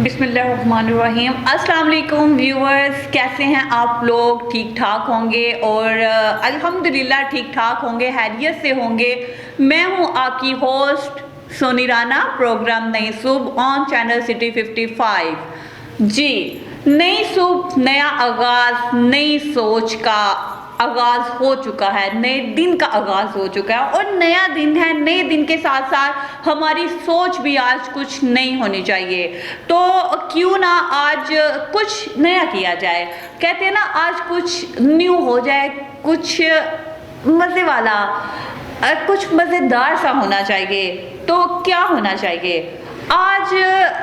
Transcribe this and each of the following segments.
बिस्मिल्लाहिर्रहमानिर्रहीम। अस्सलाम वालेकुम व्यूअर्स, कैसे हैं आप लोग? ठीक ठाक होंगे और अल्हम्दुलिल्लाह ठीक ठाक होंगे, हैरियत से होंगे। मैं हूं आपकी host Soni Rana, programme Nai Subah on channel city 55। जी, नई सुबह, नया आगाज, नई सोच का आगाज हो चुका है, नए दिन का आगाज हो चुका है और नया दिन है। नए दिन के साथ साथ हमारी सोच भी आज कुछ नई होनी चाहिए। तो क्यों ना आज कुछ नया किया जाए। कहते हैं ना, आज कुछ न्यू हो जाए, कुछ मज़े वाला, कुछ मज़ेदार सा होना चाहिए। तो क्या होना चाहिए? आज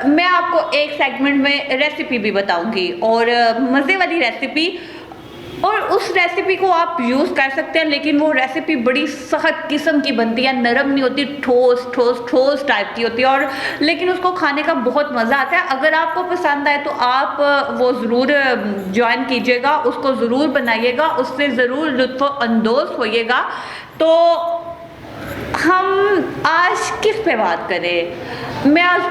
मैं आपको एक सेगमेंट में रेसिपी भी बताऊंगी और मज़े वाली रेसिपी, और उस रेसिपी को आप यूज़ कर सकते हैं, लेकिन वो रेसिपी बड़ी सख्त किस्म की बनती है, नरम नहीं होती, ठोस ठोस ठोस टाइप की होती है, और लेकिन उसको खाने का बहुत मज़ा आता है। अगर आपको पसंद आए तो आप वो ज़रूर ज्वाइन कीजिएगा, उसको ज़रूर बनाइएगा, उससे ज़रूर लुत्फ़ अंदोज़ होइएगा। तो हम आज किस पे बात करें? मैं आज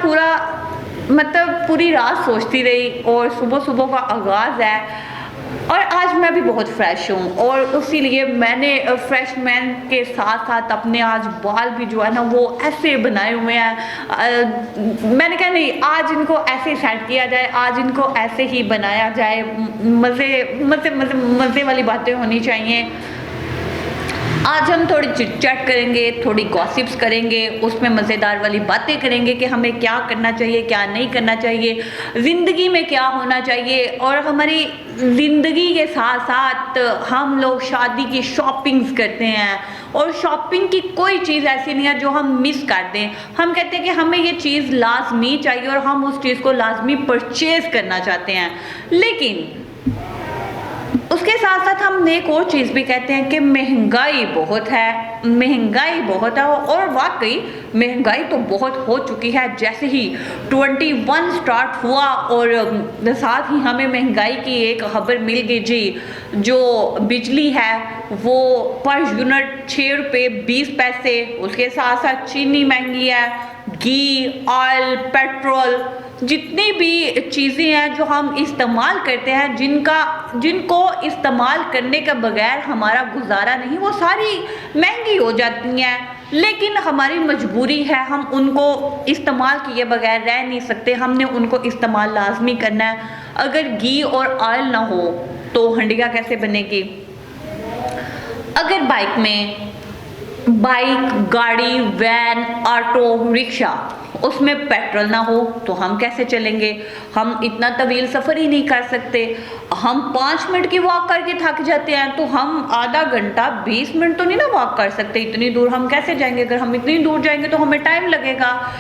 पूरी रात सोचती रही और सुबह सुबह का आगाज़ है और आज मैं भी बहुत फ्रेश हूँ, और इसीलिए मैंने फ्रेश मैन के साथ साथ अपने आज बाल भी जो है ना वो ऐसे बनाए हुए हैं। मैंने कहा नहीं, आज इनको ऐसे सेट किया जाए, आज इनको ऐसे ही बनाया जाए। मज़े मज़े मज़े मज़े वाली बातें होनी चाहिए। आज हम थोड़ी चिट चैट करेंगे, थोड़ी गॉसिप्स करेंगे, उसमें मज़ेदार वाली बातें करेंगे कि हमें क्या करना चाहिए, क्या नहीं करना चाहिए, ज़िंदगी में क्या होना चाहिए। और हमारी ज़िंदगी के साथ साथ हम लोग शादी की शॉपिंग्स करते हैं, और शॉपिंग की कोई चीज़ ऐसी नहीं है जो हम मिस कर दें। हम कहते हैं कि हमें ये चीज़ लाजमी चाहिए और हम उस चीज़ को लाजमी परचेज़ करना चाहते हैं, लेकिन उसके साथ साथ हम एक और चीज़ भी कहते हैं कि महंगाई बहुत है, महंगाई बहुत है। और वाकई महंगाई तो बहुत हो चुकी है। जैसे ही 21 स्टार्ट हुआ और साथ ही हमें महंगाई की एक खबर मिल गई जी, जो बिजली है वो पर यूनिट 6 रुपये 20 पैसे, उसके साथ साथ चीनी महंगी है, घी, ऑयल, पेट्रोल, जितनी भी चीज़ें हैं जो हम इस्तेमाल करते हैं, जिनको इस्तेमाल करने के बगैर हमारा गुजारा नहीं, वो सारी महंगी हो जाती हैं। लेकिन हमारी मजबूरी है, हम उनको इस्तेमाल किए बगैर रह नहीं सकते, हमने उनको इस्तेमाल लाजमी करना है। अगर घी और ऑयल ना हो तो हंडिया कैसे बनेगी? अगर बाइक, गाड़ी, वैन, ऑटो, रिक्शा, उसमें पेट्रोल ना हो तो हम कैसे चलेंगे? हम इतना तवील सफ़र ही नहीं कर सकते। हम 5 मिनट की वॉक करके थक जाते हैं, तो हम आधा घंटा 20 मिनट तो नहीं ना वॉक कर सकते। इतनी दूर हम कैसे जाएंगे? अगर हम इतनी दूर जाएंगे तो हमें टाइम लगेगा।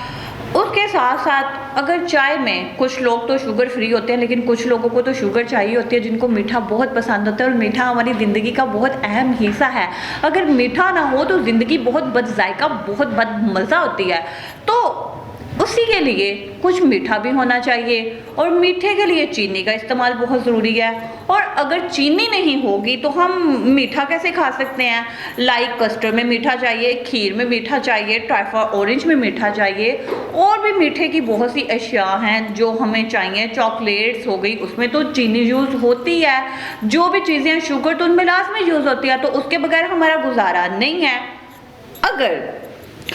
उसके साथ साथ अगर चाय में, कुछ लोग तो शुगर फ्री होते हैं, लेकिन कुछ लोगों को तो शुगर चाहिए होती है, जिनको मीठा बहुत पसंद होता है, और मीठा हमारी ज़िंदगी का बहुत अहम हिस्सा है। अगर मीठा ना हो तो ज़िंदगी बहुत बदजायका, बहुत बदमज़ा होती है। तो उसी के लिए कुछ मीठा भी होना चाहिए, और मीठे के लिए चीनी का इस्तेमाल बहुत ज़रूरी है। और अगर चीनी नहीं होगी तो हम मीठा कैसे खा सकते हैं? लाइक कस्टर्ड में मीठा चाहिए, खीर में मीठा चाहिए, ट्राइफा ऑरेंज में मीठा चाहिए, और भी मीठे की बहुत सी अशिया हैं जो हमें चाहिए। चॉकलेट्स हो गई, उसमें तो चीनी यूज़ होती है। जो भी चीज़ें हैं, शुगर तो उनमें लाजमी यूज़ होती है, तो उसके बगैर हमारा गुजारा नहीं है। अगर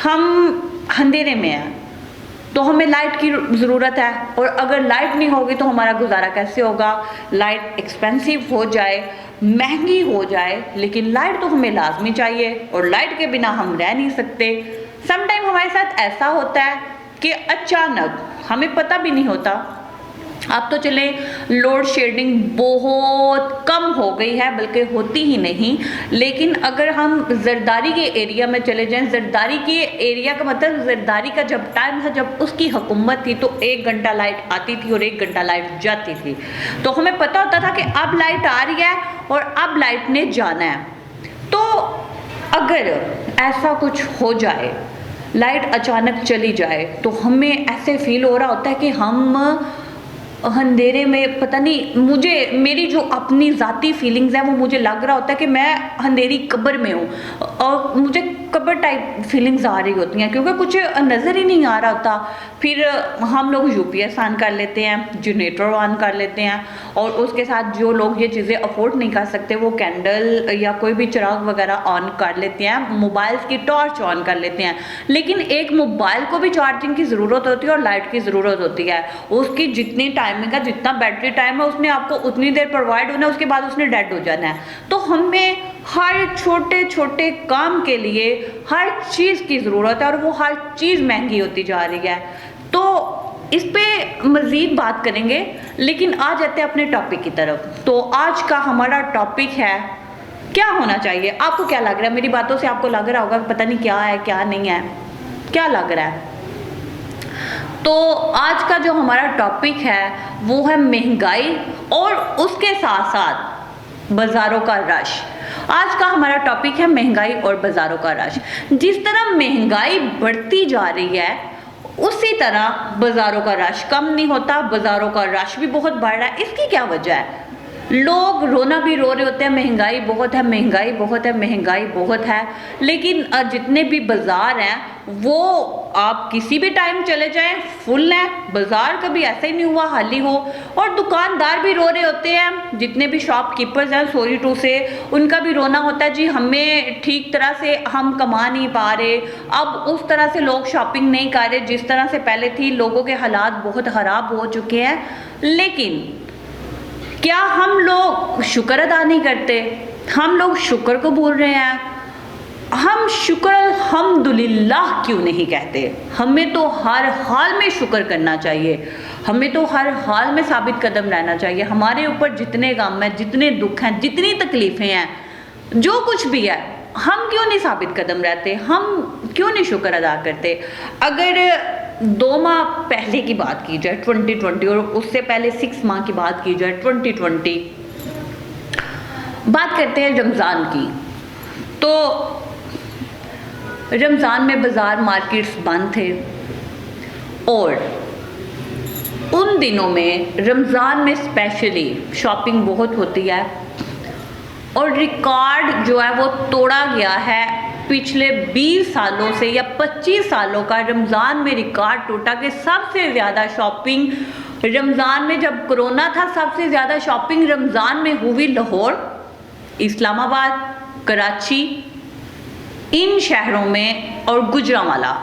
हम अंधेरे में हैं तो हमें लाइट की ज़रूरत है, और अगर लाइट नहीं होगी तो हमारा गुजारा कैसे होगा? लाइट एक्सपेंसिव हो जाए, महंगी हो जाए, लेकिन लाइट तो हमें लाजमी चाहिए, और लाइट के बिना हम रह नहीं सकते। समटाइम हमारे साथ ऐसा होता है कि अचानक हमें पता भी नहीं होता। अब तो चले लोड शेडिंग बहुत कम हो गई है, बल्कि होती ही नहीं, लेकिन अगर हम जरदारी के एरिया में चले जाएं, जरदारी के एरिया का मतलब जरदारी का जब टाइम था, जब उसकी हुकूमत थी, तो 1 घंटा लाइट आती थी और 1 घंटा लाइट जाती थी। तो हमें पता होता था कि अब लाइट आ रही है और अब लाइट ने जाना है। तो अगर ऐसा कुछ हो जाए, लाइट अचानक चली जाए, तो हमें ऐसे फील हो रहा होता है कि हम अंधेरे में पता नहीं, मुझे मेरी जो अपनी ज़ाती फीलिंग्स है वो मुझे लग रहा होता है कि मैं अंधेरी कब्र में हूँ, और मुझे कब्र टाइप फीलिंग्स आ रही होती हैं क्योंकि कुछ नज़र ही नहीं आ रहा होता। फिर हम लोग यूपीएस ऑन कर लेते हैं, जनरेटर ऑन कर लेते हैं, और उसके साथ जो लोग ये चीज़ें अफोर्ड नहीं कर सकते वो कैंडल या कोई भी चिराग वगैरह ऑन कर लेते हैं, मोबाइल्स की टॉर्च ऑन कर लेते हैं। लेकिन एक मोबाइल को भी चार्जिंग की ज़रूरत होती है और लाइट की ज़रूरत होती है। उसकी जितनी टाइमिंग का जितना बैटरी टाइम है उसने आपको उतनी देर प्रोवाइड होना है, उसके बाद उसने डेड हो जाना है। तो हमें हर छोटे छोटे काम के लिए हर चीज़ की ज़रूरत है और वो हर चीज़ महंगी होती जा रही है। तो इस पे मज़ीद बात करेंगे, लेकिन आ जाते हैं अपने टॉपिक की तरफ। तो आज का हमारा टॉपिक है क्या होना चाहिए। आपको क्या लग रहा है? मेरी बातों से आपको लग रहा होगा पता नहीं क्या है क्या नहीं है, क्या लग रहा है? तो आज का जो हमारा टॉपिक है वो है महंगाई और उसके साथ साथ बाज़ारों का रश। आज का हमारा टॉपिक है महंगाई और बाज़ारों का रश। जिस तरह महंगाई बढ़ती जा रही है उसी तरह बाज़ारों का रश कम नहीं होता, बाज़ारों का रश भी बहुत बढ़ रहा है। इसकी क्या वजह है? लोग रोना भी रो रहे होते हैं, महंगाई बहुत है, महंगाई बहुत है, महंगाई बहुत है। लेकिन जितने भी बाज़ार हैं वो आप किसी भी टाइम चले जाएं फुल है, बाज़ार कभी ऐसा ही नहीं हुआ खाली हो। और दुकानदार भी रो रहे होते हैं, जितने भी शॉपकीपर्स हैं सॉरी टू से, उनका भी रोना होता है जी हमें ठीक तरह से हम कमा नहीं पा रहे, अब उस तरह से लोग शॉपिंग नहीं कर रहे जिस तरह से पहले थी। लोगों के हालात बहुत ख़राब हो चुके हैं। लेकिन क्या हम लोग शुक्र अदा नहीं करते? हम लोग शुक्र को भूल रहे हैं। हम शुक्र अल्हम्दुलिल्लाह क्यों नहीं कहते? हमें तो हर हाल में शुक्र करना चाहिए, हमें तो हर हाल में साबित कदम रहना चाहिए। हमारे ऊपर जितने गम हैं, जितने दुख हैं, जितनी तकलीफ़ें हैं, जो कुछ भी है, हम क्यों नहीं साबित कदम रहते? हम क्यों नहीं शुक्र अदा करते? अगर 2 माह पहले की बात की जाए 2020, और उससे पहले 6 माह की बात की जाए 2020, बात करते हैं रमज़ान की। तो रमज़ान में बाज़ार मार्केट्स बंद थे और उन दिनों में रमज़ान में स्पेशली शॉपिंग बहुत होती है और रिकॉर्ड जो है वो तोड़ा गया है पिछले 20 सालों से या 25 सालों का। रमज़ान में रिकॉर्ड टूटा कि सबसे ज़्यादा शॉपिंग रमज़ान में, जब कोरोना था, सबसे ज़्यादा शॉपिंग रमज़ान में हुई लाहौर, इस्लामाबाद, कराची, इन शहरों में, और गुजरांवाला,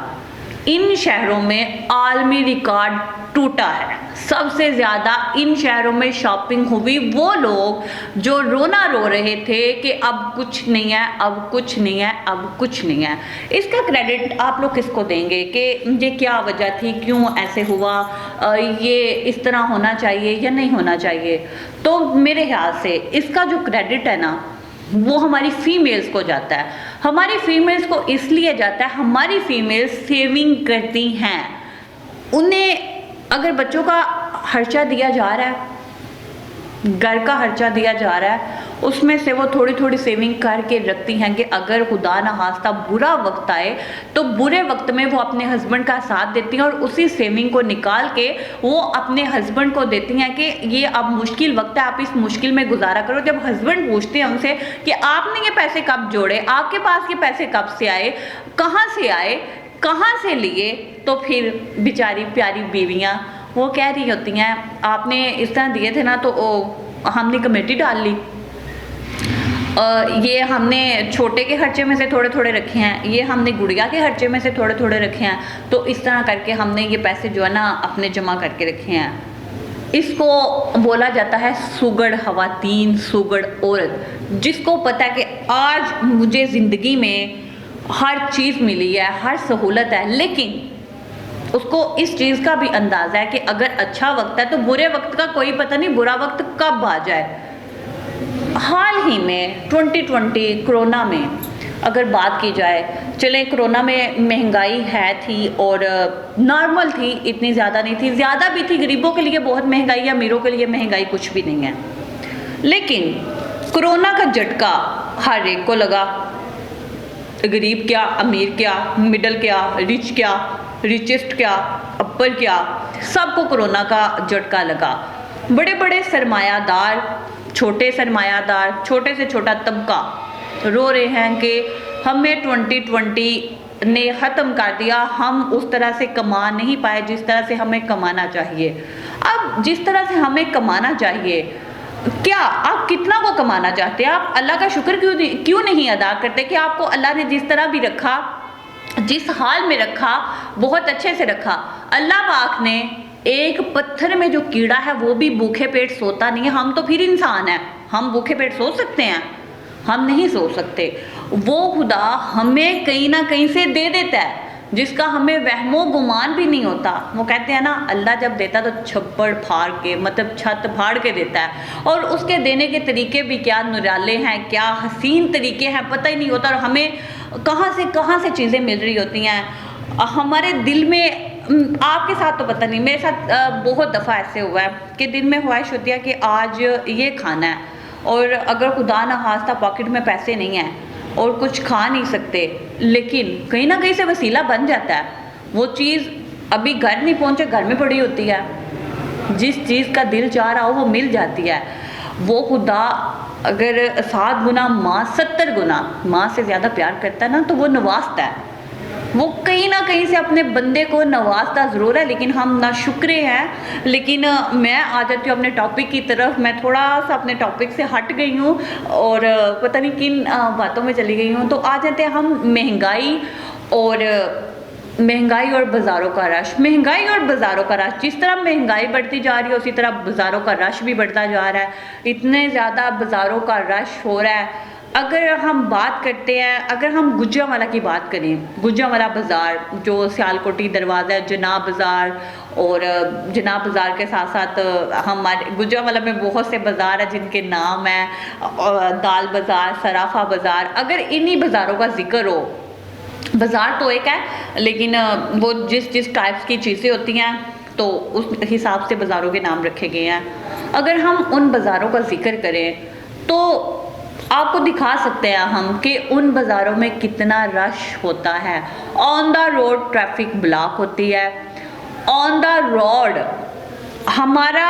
इन शहरों में आलमी रिकॉर्ड टूटा है। सबसे ज़्यादा इन शहरों में शॉपिंग हुई। वो लोग जो रोना रो रहे थे कि अब कुछ नहीं है, अब कुछ नहीं है, अब कुछ नहीं है, इसका क्रेडिट आप लोग किसको देंगे कि ये क्या वजह थी, क्यों ऐसे हुआ, ये इस तरह होना चाहिए या नहीं होना चाहिए? तो मेरे ख्याल से इसका जो क्रेडिट है ना वो हमारी फीमेल्स को जाता है। हमारी फीमेल्स को इसलिए जाता है, हमारी फीमेल्स सेविंग करती हैं। उन्हें अगर बच्चों का खर्चा दिया जा रहा है, घर का खर्चा दिया जा रहा है, उसमें से वो थोड़ी थोड़ी सेविंग करके रखती हैं कि अगर खुदा न खास्ता बुरा वक्त आए तो बुरे वक्त में वो अपने हस्बैंड का साथ देती हैं और उसी सेविंग को निकाल के वो अपने हस्बैंड को देती हैं कि ये अब मुश्किल वक्त है, आप इस मुश्किल में गुजारा करो। जब हस्बैंड पूछते हैं उनसे कि आपने ये पैसे कब जोड़े, आपके पास ये पैसे कब से आए, कहाँ से लिए, तो फिर बेचारी प्यारी बीवियाँ वो कह रही होती हैं आपने इस तरह दिए थे ना तो हमने कमेटी डाल ली, ये हमने छोटे के खर्चे में से थोड़े थोड़े रखे हैं, ये हमने गुड़िया के खर्चे में से थोड़े थोड़े रखे हैं, तो इस तरह करके हमने ये पैसे जो है ना अपने जमा करके रखे हैं। इसको बोला जाता है सुगड़ खवातीन, सुगड़ औरत, जिसको पता है कि आज मुझे ज़िंदगी में हर चीज़ मिली है, हर सहूलत है, लेकिन उसको इस चीज़ का भी अंदाज़ा है कि अगर अच्छा वक्त है तो बुरे वक्त का कोई पता नहीं बुरा वक्त कब आ जाए। हाल ही में 2020 कोरोना में अगर बात की जाए, चले कोरोना में महंगाई है थी और नॉर्मल थी, इतनी ज़्यादा नहीं थी, ज़्यादा भी थी, गरीबों के लिए बहुत महंगाई है, अमीरों के लिए महंगाई कुछ भी नहीं है। लेकिन कोरोना का झटका हर एक को लगा, गरीब क्या, अमीर क्या, मिडल क्या, रिच क्या, रिचेस्ट क्या, अपर क्या, सबको कोरोना का झटका लगा। बड़े बड़े सरमायादार, छोटे सरमायादार, छोटे से छोटा तबका रो रहे हैं कि हमें 2020 ने ख़त्म कर दिया, हम उस तरह से कमा नहीं पाए जिस तरह से हमें कमाना चाहिए। अब जिस तरह से हमें कमाना चाहिए, क्या आप कितना को कमाना चाहते हैं? आप अल्लाह का शुक्र क्यों नहीं अदा करते कि आपको अल्लाह ने जिस तरह भी रखा, जिस हाल में रखा, बहुत अच्छे से रखा। अल्लाह पाक ने एक पत्थर में जो कीड़ा है वो भी भूखे पेट सोता नहीं है। हम तो फिर इंसान हैं, हम भूखे पेट सो सकते हैं? हम नहीं सो सकते। वो खुदा हमें कहीं ना कहीं से दे देता है जिसका हमें वहमो गुमान भी नहीं होता। वो कहते हैं ना, अल्लाह जब देता तो छप्पड़ फाड़ के, मतलब छत फाड़ के देता है, और उसके देने के तरीके भी क्या निराले हैं, क्या हसीन तरीके हैं, पता ही नहीं होता। और हमें कहाँ से चीज़ें मिल रही होती हैं हमारे दिल में। आपके साथ तो पता नहीं, मेरे साथ बहुत दफ़ा ऐसे हुआ है कि दिन में ख्वाहिश होती है कि आज ये खाना है, और अगर खुदा ना खास्ता पॉकेट में पैसे नहीं हैं और कुछ खा नहीं सकते, लेकिन कहीं ना कहीं से वसीला बन जाता है। वो चीज़ अभी घर नहीं पहुंचे, घर में पड़ी होती है, जिस चीज़ का दिल चाह रहा हो वो मिल जाती है। वो खुदा अगर 7 गुना माँ 70 गुना माँ से ज़्यादा प्यार करता है ना, तो वो नवाजता है। वो कहीं ना कहीं से अपने बंदे को नवाजता ज़रूर है, लेकिन हम ना शुक्रे हैं। लेकिन मैं आ जाती हूँ अपने टॉपिक की तरफ। मैं थोड़ा सा अपने टॉपिक से हट गई हूँ और पता नहीं किन बातों में चली गई हूँ। तो आ जाते हैं हम महंगाई और बाज़ारों का रश। महंगाई और बाज़ारों का रश, जिस तरह महंगाई बढ़ती जा रही है उसी तरह बाज़ारों का रश भी बढ़ता जा रहा है। इतने ज़्यादा बाज़ारों का रश हो रहा है। अगर हम बात करते हैं, अगर हम गुजरांवाला की बात करें, गुजरांवाला बाज़ार जो सियालकोटी दरवाज़ा है, जनाब बाज़ार, और जनाब बाज़ार के साथ साथ हमारे गुजरांवाला में बहुत से बाज़ार हैं जिनके नाम हैं, दाल बाज़ार, सराफा बाज़ार। अगर इन्हीं बाज़ारों का जिक्र हो, बाज़ार तो एक है लेकिन वो जिस टाइप्स की चीज़ें होती हैं तो उस हिसाब से बाज़ारों के नाम रखे गए हैं। अगर हम उन बाज़ारों का जिक्र करें तो आपको दिखा सकते हैं हम कि उन बाज़ारों में कितना रश होता है। On the road traffic block होती है। ऑन द रोड हमारा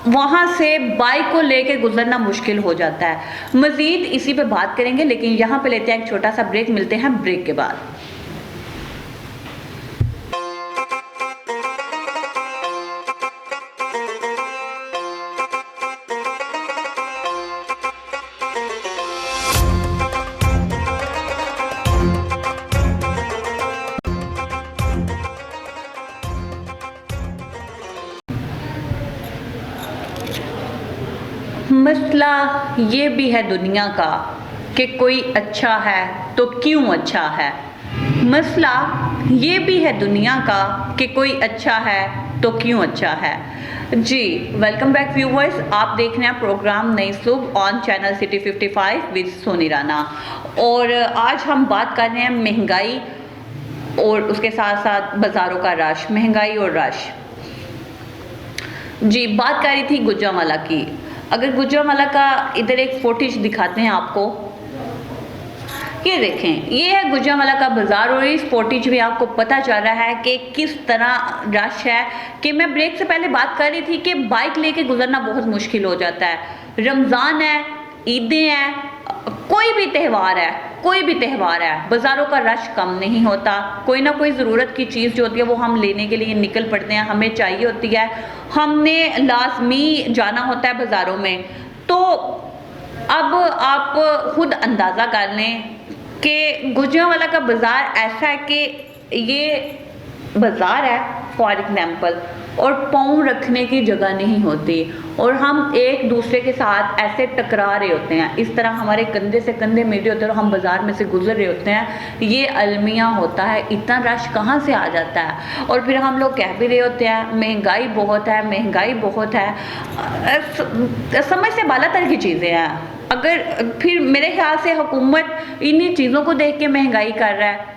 वहाँ से बाइक को लेके गुजरना मुश्किल हो जाता है। मज़ीद इसी पे बात करेंगे, लेकिन यहाँ पे लेते हैं एक छोटा सा ब्रेक। मिलते हैं ब्रेक के बाद। मसला ये भी है दुनिया का कि कोई अच्छा है तो क्यों अच्छा है। मसला ये भी है दुनिया का कि कोई अच्छा है तो क्यों अच्छा है। जी वेलकम बैक व्यूवर्स, आप देख रहे हैं programme Nai Subah on channel city 55 with Soni Rana. और आज हम बात कर रहे हैं महंगाई और उसके साथ साथ बाज़ारों का रश। महंगाई और रश, जी बात कर रही थी गुजरांवाला की। अगर गुजरांवाला का इधर एक फुटेज दिखाते हैं आपको, ये देखें, ये है गुजरांवाला का बाज़ार। और इस फुटेज में आपको पता चल रहा है कि किस तरह रश है। कि मैं ब्रेक से पहले बात कर रही थी कि बाइक लेके गुजरना बहुत मुश्किल हो जाता है। रमज़ान है, ईदें हैं, कोई भी त्यौहार है, बाज़ारों का रश कम नहीं होता। कोई ना कोई ज़रूरत की चीज़ जो होती है वो हम लेने के लिए निकल पड़ते हैं, हमें चाहिए होती है, हमने लाजमी जाना होता है बाज़ारों में। तो अब आप खुद अंदाज़ा कर लें कि गुजरांवाला का बाज़ार ऐसा है कि ये बाज़ार है फॉर एग्जाम्पल, और पाँव रखने की जगह नहीं होती, और हम एक दूसरे के साथ ऐसे टकरा रहे होते हैं। इस तरह हमारे कंधे से कंधे मिल रहे होते हैं और हम बाज़ार में से गुजर रहे होते हैं। ये अलमिया होता है। इतना रश कहाँ से आ जाता है। और फिर हम लोग कह भी रहे होते हैं महंगाई बहुत है, महंगाई बहुत है। समझ से बालातर की चीज़ें हैं। अगर फिर मेरे ख्याल से हुकूमत इन्हीं चीज़ों को देख के महंगाई कर रहा है।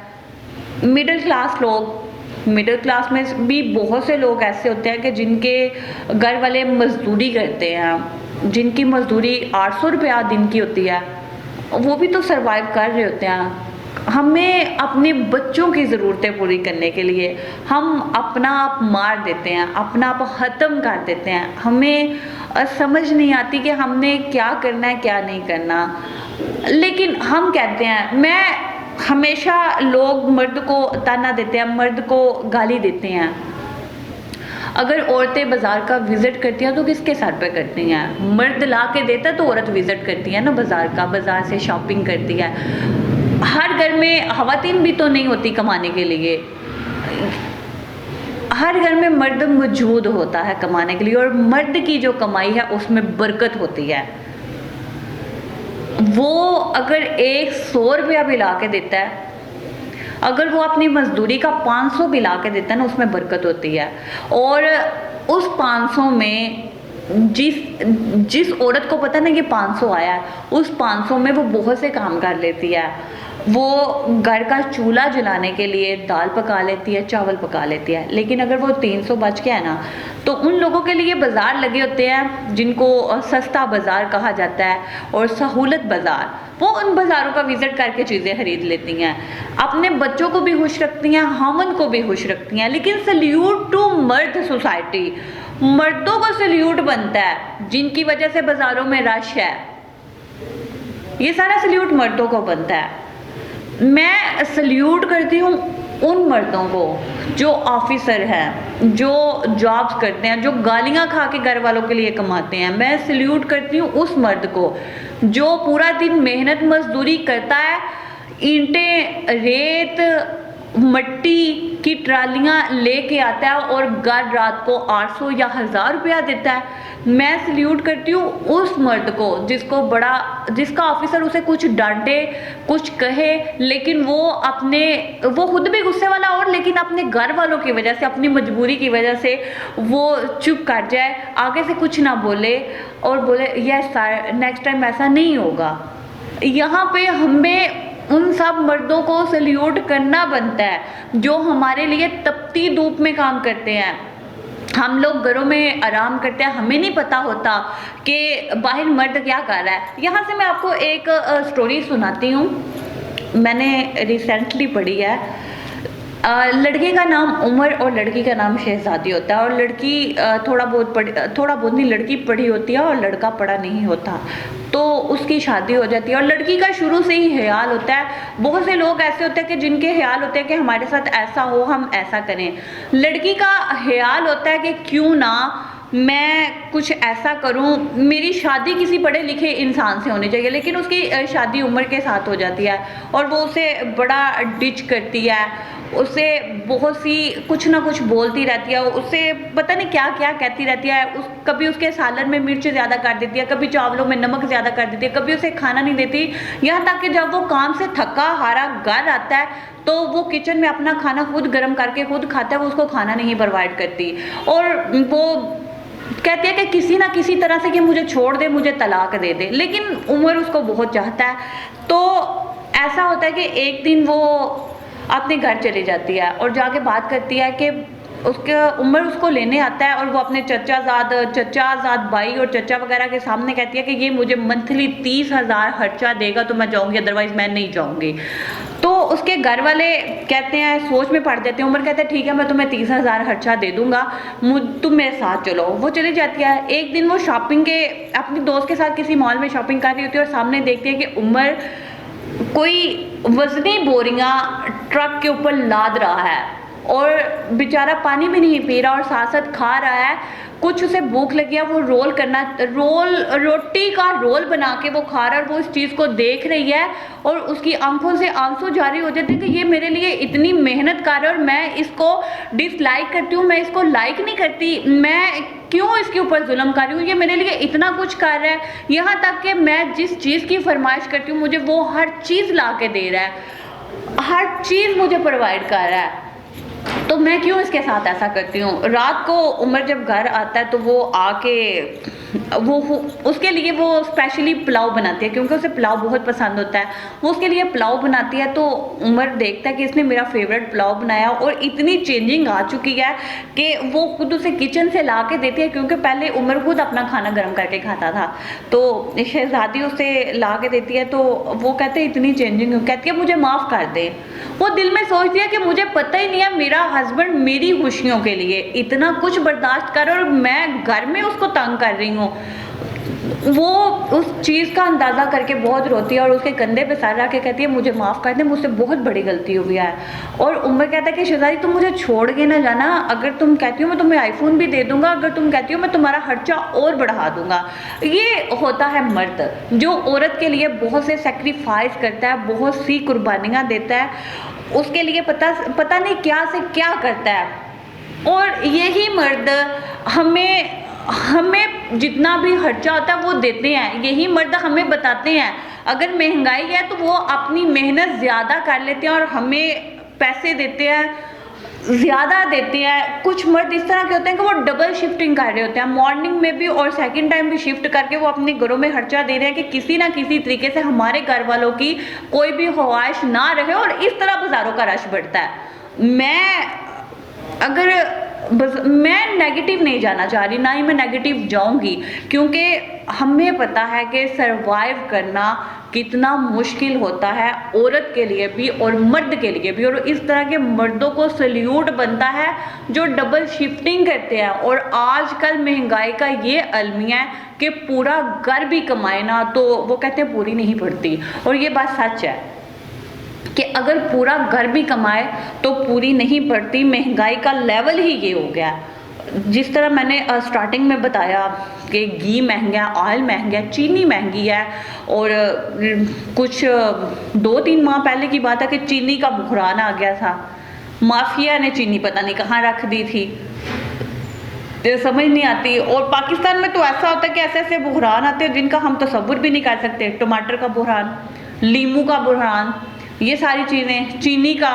मिडिल क्लास लोग, मिडिल क्लास में भी बहुत से लोग ऐसे होते हैं कि जिनके घर वाले मजदूरी करते हैं, जिनकी मजदूरी 800 रुपया दिन की होती है, वो भी तो सरवाइव कर रहे होते हैं। हमें अपने बच्चों की ज़रूरतें पूरी करने के लिए हम अपना आप मार देते हैं, अपना आप ख़त्म कर देते हैं। हमें समझ नहीं आती कि हमने क्या करना है, क्या नहीं करना। लेकिन हम कहते हैं, मैं हमेशा लोग मर्द को ताना देते हैं, मर्द को गाली देते हैं। अगर औरतें बाज़ार का विज़िट करती हैं तो किसके सर पे करती हैं? मर्द ला के देता तो औरत विज़िट करती है ना बाज़ार का, बाज़ार से शॉपिंग करती है। हर घर में ख़वातीन भी तो नहीं होती कमाने के लिए, हर घर में मर्द मौजूद होता है कमाने के लिए, और मर्द की जो कमाई है उसमें बरकत होती है। वो अगर एक 100 रुपया भी ला के देता है, अगर वो अपनी मजदूरी का 500 भी ला के देता है ना, उसमें बरकत होती है। और उस 500 में जिस औरत को पता ना कि 500 आया है, उस 500 में वो बहुत से काम कर लेती है। वो घर का चूल्हा जलाने के लिए दाल पका लेती है, चावल पका लेती है। लेकिन अगर वो 300 बच गया है ना, तो उन लोगों के लिए बाज़ार लगे होते हैं जिनको सस्ता बाज़ार कहा जाता है और सहूलत बाज़ार, वो उन बाज़ारों का विज़िट करके चीज़ें खरीद लेती हैं, अपने बच्चों को भी खुश रखती हैं, हमन को भी खुश रखती हैं। लेकिन सल्यूट टू मर्द सोसाइटी, मर्दों को सल्यूट बनता है जिनकी वजह से बाज़ारों में रश है। ये सारा सल्यूट मर्दों को बनता है। मैं सल्यूट करती हूँ उन मर्दों को जो ऑफिसर हैं, जो जॉब्स करते हैं, जो गालियाँ खा के घर वालों के लिए कमाते हैं। मैं सल्यूट करती हूँ उस मर्द को जो पूरा दिन मेहनत मजदूरी करता है, ईंटें, रेत, मट्टी की ट्रालियाँ लेके आता है और घर रात को 800 या 1000 रुपया देता है। मैं सल्यूट करती हूँ उस मर्द को जिसका ऑफिसर उसे कुछ डांटे, कुछ कहे, लेकिन वो खुद भी गुस्से वाला, और लेकिन अपने घर वालों की वजह से, अपनी मजबूरी की वजह से वो चुप कर जाए, आगे से कुछ ना बोले और बोले यस सर नेक्स्ट टाइम ऐसा नहीं होगा। यहाँ पे हमें उन सब मर्दों को सल्यूट करना बनता है जो हमारे लिए तपती धूप में काम करते हैं। हम लोग घरों में आराम करते हैं, हमें नहीं पता होता कि बाहर मर्द क्या कर रहा है। यहाँ से मैं आपको एक स्टोरी सुनाती हूँ, मैंने रिसेंटली पढ़ी है। लड़के का नाम उमर और लड़की का नाम शहजादी होता है, और लड़की थोड़ा बहुत नहीं, लड़की पढ़ी होती है और लड़का पढ़ा नहीं होता। तो उसकी शादी हो जाती है और लड़की का शुरू से ही ख्याल होता है। बहुत से लोग ऐसे होते हैं कि जिनके ख्याल होते हैं कि हमारे साथ ऐसा हो, हम ऐसा करें। लड़की का ख्याल होता है कि क्यों ना मैं कुछ ऐसा करूं, मेरी शादी किसी पढ़े लिखे इंसान से होनी चाहिए। लेकिन उसकी शादी उम्र के साथ हो जाती है और वो उसे बड़ा डिच करती है, उसे बहुत सी कुछ ना कुछ बोलती रहती है, उसे पता नहीं क्या क्या कहती रहती है। कभी उसके सालन में मिर्च ज़्यादा कर देती है, कभी चावलों में नमक ज़्यादा कर देती है, कभी उसे खाना नहीं देती। यहाँ तक कि जब वो काम से थका हारा घर आता है तो वो किचन में अपना खाना खुद गर्म करके खुद खाता है, वो उसको खाना नहीं प्रोवाइड करती। और वो कहती है कि किसी ना किसी तरह से कि मुझे छोड़ दे, मुझे तलाक दे दे। लेकिन उमर उसको बहुत चाहता है। तो ऐसा होता है कि एक दिन वो अपने घर चली जाती है और जाके बात करती है कि उसके उमर उसको लेने आता है, और वो अपने चचाजाद भाई और चचा वगैरह के सामने कहती है कि ये मुझे मंथली 30,000 खर्चा देगा तो मैं जाऊँगी, अदरवाइज़ मैं नहीं जाऊँगी। तो उसके घर वाले कहते हैं, सोच में पड़ देते हैं। उमर कहते हैं ठीक है मैं तुम्हें 30,000 खर्चा दे दूंगा, तुम मेरे साथ चलो। वो चली जाती है। एक दिन वो शॉपिंग के अपनी दोस्त के साथ किसी मॉल में शॉपिंग कर रही होती है और सामने देखती है कि उमर कोई वजनी बोरियां ट्रक के ऊपर लाद रहा है और बेचारा पानी भी नहीं पी रहा और साथ साथ खा रहा है। कुछ उसे भूख लगी है, वो रोटी का रोल बना के वो खा रहा है और वो इस चीज़ को देख रही है और उसकी आंखों से आंसू जारी हो जाते हैं कि ये मेरे लिए इतनी मेहनत कर रहा है और मैं इसको डिसलाइक करती हूँ, मैं इसको लाइक नहीं करती, मैं क्यों इसके ऊपर जुल्म कर रही हूँ, ये मेरे लिए इतना कुछ कर रहा है। यहाँ तक कि मैं जिस चीज़ की फरमाइश करती हूँ मुझे वो हर चीज़ ला के दे रहा है, हर चीज़ मुझे प्रोवाइड कर रहा है। तो मैं क्यों इसके साथ ऐसा करती हूँ। रात को उमर जब घर आता है तो वो आके वो उसके लिए वो स्पेशली पुलाव बनाती है, क्योंकि उसे पुलाव बहुत पसंद होता है। वो उसके लिए पुलाव बनाती है तो उमर देखता है कि इसने मेरा फेवरेट पुलाव बनाया, और इतनी चेंजिंग आ चुकी है कि वो खुद उसे किचन से ला के देती है, क्योंकि पहले उमर खुद अपना खाना गर्म करके खाता था, तो शहजादी उसे ला के देती है। तो वो कहते हैं इतनी चेंजिंग, कहती है मुझे माफ़ कर दे। वो दिल में सोचती है कि मुझे पता ही नहीं है, मेरा हस्बैंड मेरी खुशियों के लिए इतना कुछ बर्दाश्त कर, और मैं घर में उसको तंग कर रही हूँ। वो उस चीज़ का अंदाज़ा करके बहुत रोती है और उसके कंधे पे सर रख के कहती है मुझे माफ़ कर दे, मुझसे बहुत बड़ी गलती हुई है। और उमर कहता है कि शहजादी तुम मुझे छोड़ के ना जाना, अगर तुम कहती हो मैं तुम्हें आईफोन भी दे दूंगा, अगर तुम कहती हो मैं तुम्हारा खर्चा और बढ़ा दूंगा। ये होता है मर्द, जो औरत के लिए बहुत से सेक्रीफाइस करता है, बहुत सी कुर्बानियाँ देता है, उसके लिए पता नहीं क्या से क्या करता है। और यही मर्द हमें जितना भी खर्चा होता है वो देते हैं। यही मर्द हमें बताते हैं अगर महंगाई है तो वो अपनी मेहनत ज़्यादा कर लेते हैं और हमें पैसे देते हैं, ज़्यादा देते हैं। कुछ मर्द इस तरह के होते हैं कि वो डबल शिफ्टिंग कर रहे होते हैं, मॉर्निंग में भी और सेकंड टाइम भी शिफ्ट करके वो अपने घरों में खर्चा दे रहे हैं कि किसी ना किसी तरीके से हमारे घर वालों की कोई भी ख्वाहिश ना रहे, और इस तरह बाज़ारों का रश बढ़ता है। मैं नेगेटिव नहीं जाना चाह रही, ना ही मैं नेगेटिव जाऊंगी, क्योंकि हमें पता है कि सरवाइव करना कितना मुश्किल होता है औरत के लिए भी और मर्द के लिए भी। और इस तरह के मर्दों को सल्यूट बनता है जो डबल शिफ्टिंग करते हैं। और आजकल महंगाई का ये अलमिया है कि पूरा घर भी कमाए ना तो वो कहते हैं पूरी नहीं पड़ती, और ये बात सच है कि अगर पूरा घर भी कमाए तो पूरी नहीं पड़ती। महंगाई का लेवल ही ये हो गया। जिस तरह मैंने स्टार्टिंग में बताया कि घी महंगा है, ऑयल महंगा है, चीनी महंगी है, और कुछ 2-3 माह पहले की बात है कि चीनी का बुहरान आ गया था, माफिया ने चीनी पता नहीं कहाँ रख दी थी, तो समझ नहीं आती। और पाकिस्तान में तो ऐसा होता है कि ऐसे ऐसे बुहरान आते हैं जिनका हम तसव्वुर भी नहीं कर सकते। टमाटर का बुहरान, लीमू का बुहरान, ये सारी चीज़ें, चीनी का,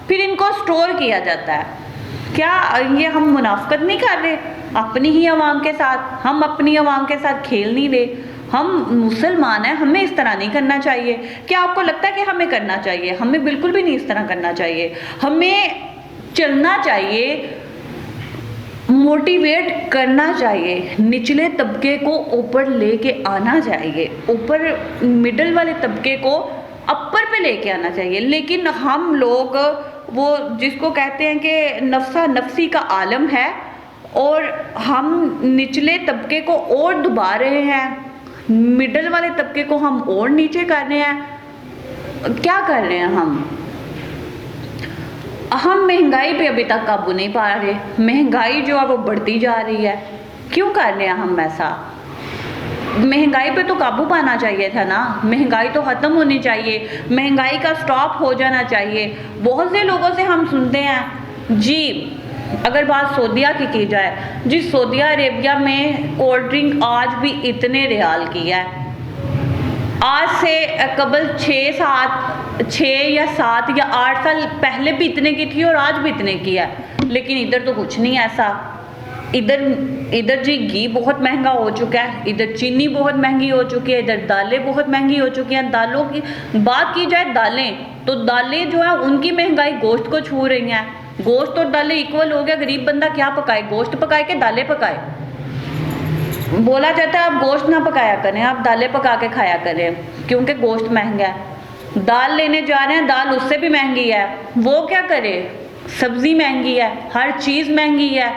फिर इनको स्टोर किया जाता है। क्या ये हम मुनाफकत नहीं कर रहे अपनी ही आवाम के साथ? हम अपनी आवाम के साथ खेल नहीं रहे। हम मुसलमान हैं, हमें इस तरह नहीं करना चाहिए। क्या आपको लगता है कि हमें करना चाहिए? हमें बिल्कुल भी नहीं इस तरह करना चाहिए। हमें चलना चाहिए, मोटिवेट करना चाहिए, निचले तबके को ऊपर लेके आना चाहिए, ऊपर मिडल वाले तबके को अपर पे लेके आना चाहिए। लेकिन हम लोग वो जिसको कहते हैं कि नफ्सा नफ्सी का आलम है, और हम निचले तबके को और दबा रहे हैं, मिडल वाले तबके को हम और नीचे कर रहे हैं। क्या कर रहे हैं हम महंगाई पे अभी तक काबू नहीं पा रहे। महंगाई जो है वो बढ़ती जा रही है। क्यों कर रहे हैं हम ऐसा? महंगाई पे तो काबू पाना चाहिए था ना, महंगाई तो ख़त्म होनी चाहिए, महंगाई का स्टॉप हो जाना चाहिए। बहुत से लोगों से हम सुनते हैं जी, अगर बात सऊदीया की जाए जी, सऊदी अरेबिया में कोल्ड ड्रिंक आज भी इतने रियाल की है। आज से कबल 6 या 7 या 8 साल पहले भी इतने की थी और आज भी इतने की है। लेकिन इधर तो कुछ नहीं ऐसा। इधर जी घी बहुत महंगा हो चुका है, इधर चीनी बहुत महंगी हो चुकी है, इधर दालें बहुत महंगी हो चुकी हैं। दालों की बात की जाए, दालें तो दालें जो है उनकी महंगाई गोश्त को छू रही हैं। गोश्त और दालें इक्वल हो गया। गरीब बंदा क्या पकाए? गोश्त पकाए के दालें पकाए? बोला जाता है आप गोश्त ना पकाया करें, आप दालें पका के खाया करें, क्योंकि गोश्त महंगा है। दाल लेने जा रहे हैं, दाल उससे भी महंगी है, वो क्या करे? सब्जी महंगी है, हर चीज़ महंगी है।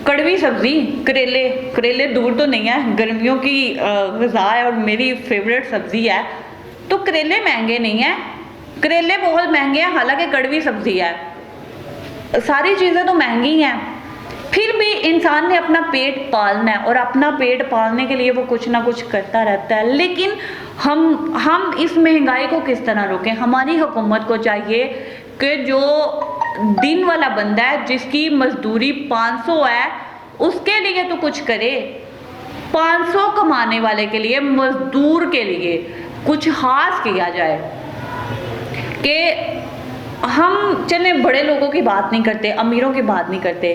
कड़वी सब्जी, करेले दूर तो नहीं है, गर्मियों की ग़िज़ा है और मेरी फेवरेट सब्ज़ी है, तो करेले महंगे नहीं हैं। करेले बहुत महंगे हैं, हालांकि कड़वी सब्ज़ी है। सारी चीज़ें तो महंगी हैं, फिर भी इंसान ने अपना पेट पालना है, और अपना पेट पालने के लिए वो कुछ ना कुछ करता रहता है। लेकिन हम इस महंगाई को किस तरह रोकें? हमारी हुकूमत को चाहिए कि जो दिन वाला बंदा है, जिसकी मजदूरी 500 है, उसके लिए तो कुछ करे। 500 कमाने वाले के लिए, मजदूर के लिए कुछ खास किया जाए कि हम चले बड़े लोगों की बात नहीं करते, अमीरों की बात नहीं करते,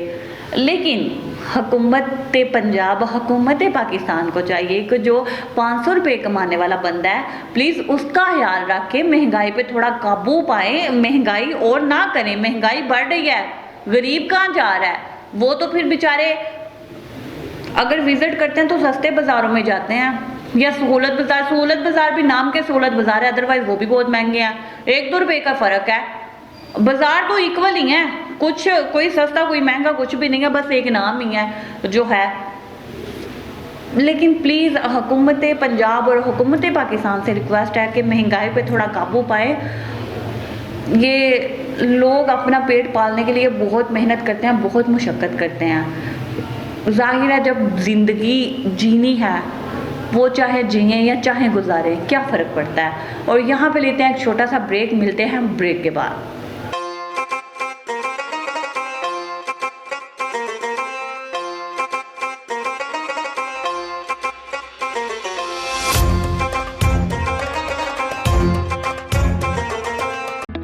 लेकिन हुकूमत पंजाब, हुकूमत पाकिस्तान को चाहिए कि जो 500 रुपये कमाने वाला बंदा है प्लीज़ उसका ख्याल रख के महंगाई पे थोड़ा काबू पाए, महंगाई और ना करें। महंगाई बढ़ रही है, गरीब कहाँ जा रहा है? वो तो फिर बेचारे अगर विजिट करते हैं तो सस्ते बाज़ारों में जाते हैं, या सहूलत बाज़ार भी नाम के सहूलत बाज़ार है, अदरवाइज़ वो भी बहुत महंगे हैं, 1-2 रुपये का फ़र्क है। बाज़ार तो इक्वल ही है, कुछ कोई सस्ता कोई महंगा कुछ भी नहीं है, बस एक नाम ही है जो है। लेकिन प्लीज़ हुकूमत पंजाब और हुकूमत पाकिस्तान से रिक्वेस्ट है कि महंगाई पे थोड़ा काबू पाए। ये लोग अपना पेट पालने के लिए बहुत मेहनत करते हैं, बहुत मुशक्क़त करते हैं। ज़ाहिर है जब ज़िंदगी जीनी है वो चाहे जिए या चाहे गुजारे, क्या फ़र्क पड़ता है। और यहाँ पे लेते हैं एक छोटा सा ब्रेक, मिलते हैं ब्रेक के बाद।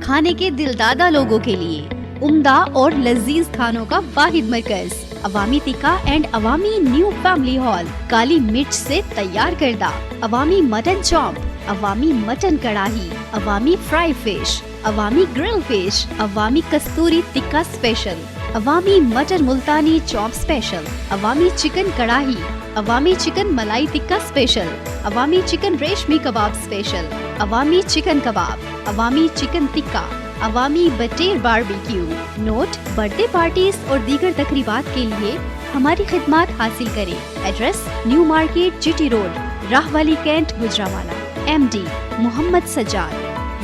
खाने के दिलदादा लोगों के लिए उम्दा और लजीज खानों का वाहिद मरकज Awami tikka and Awami new family hall. काली मिर्च से तैयार करदा Awami mutton chop, Awami mutton karahi, Awami fry fish, Awami grill fish, Awami Kasturi tikka special, Awami mutton Multani chop special, Awami chicken karahi, Awami chicken malai tikka special, Awami chicken reshmi kebab special, Awami chicken kebab, Awami chicken tikka, Awami बटेर बारबेक्यू। नोट: बर्थडे पार्टीज और दीगर तकरीबात के लिए हमारी खिदमत हासिल करें। Address: new market, GT road, Rahwali Cantt, Gujranwala. MD Mohammad Sajjad,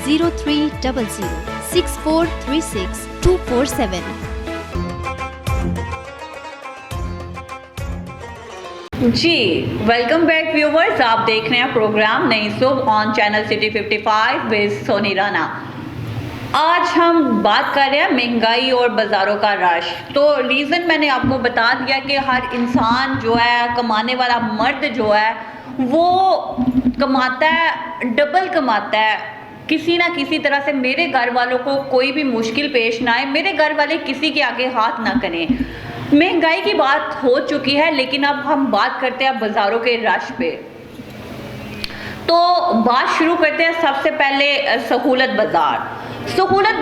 0300 6436 247। जी वेलकम बैक व्यूवर्स, आप देख रहे हैं programme Nai Subah on channel city 55 with Soni Rana. आज हम बात कर रहे हैं महंगाई और बाज़ारों का रश। तो रीज़न मैंने आपको बता दिया कि हर इंसान जो है, कमाने वाला मर्द जो है वो कमाता है, डबल कमाता है किसी ना किसी तरह से। मेरे घर वालों को कोई भी मुश्किल पेश ना आए, मेरे घर वाले किसी के आगे हाथ ना करें। महंगाई की बात हो चुकी है, लेकिन अब हम बात करते हैं बाज़ारों के रश पे। तो बात शुरू करते हैं सबसे पहले सहूलत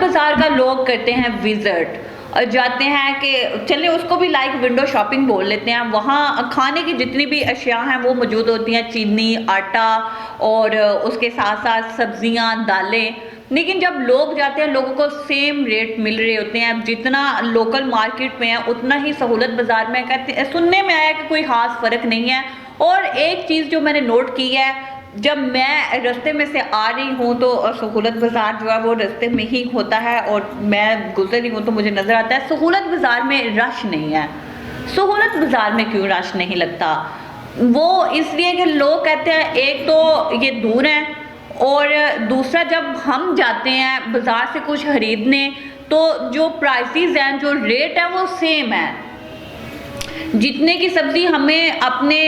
बाज़ार का लोग करते हैं विजिट, जाते हैं कि चले उसको भी लाइक विंडो शॉपिंग बोल लेते हैं। वहाँ खाने की जितनी भी अशिया हैं वो मौजूद होती हैं, चीनी, आटा और उसके साथ साथ सब्जियाँ, दालें। लेकिन जब लोग जाते हैं लोगों को सेम रेट मिल रहे होते हैं, जितना लोकल मार्केट में है उतना ही सहूलत बाज़ार में। कहते सुनने में आया कि कोई ख़ास फ़र्क नहीं है। और एक चीज़ जो मैंने नोट की है, जब मैं रास्ते में से आ रही हूँ तो सहूलत बाज़ार जो है वो रास्ते में ही होता है और मैं गुजर रही हूँ तो मुझे नज़र आता है सहूलत बाज़ार में रश नहीं है। सहूलत बाज़ार में क्यों रश नहीं लगता? वो इसलिए कि लोग कहते हैं एक तो ये दूर है, और दूसरा जब हम जाते हैं बाज़ार से कुछ खरीदने तो जो प्राइसेस हैं, जो रेट है वो सेम है। जितने की सब्ज़ी हमें अपने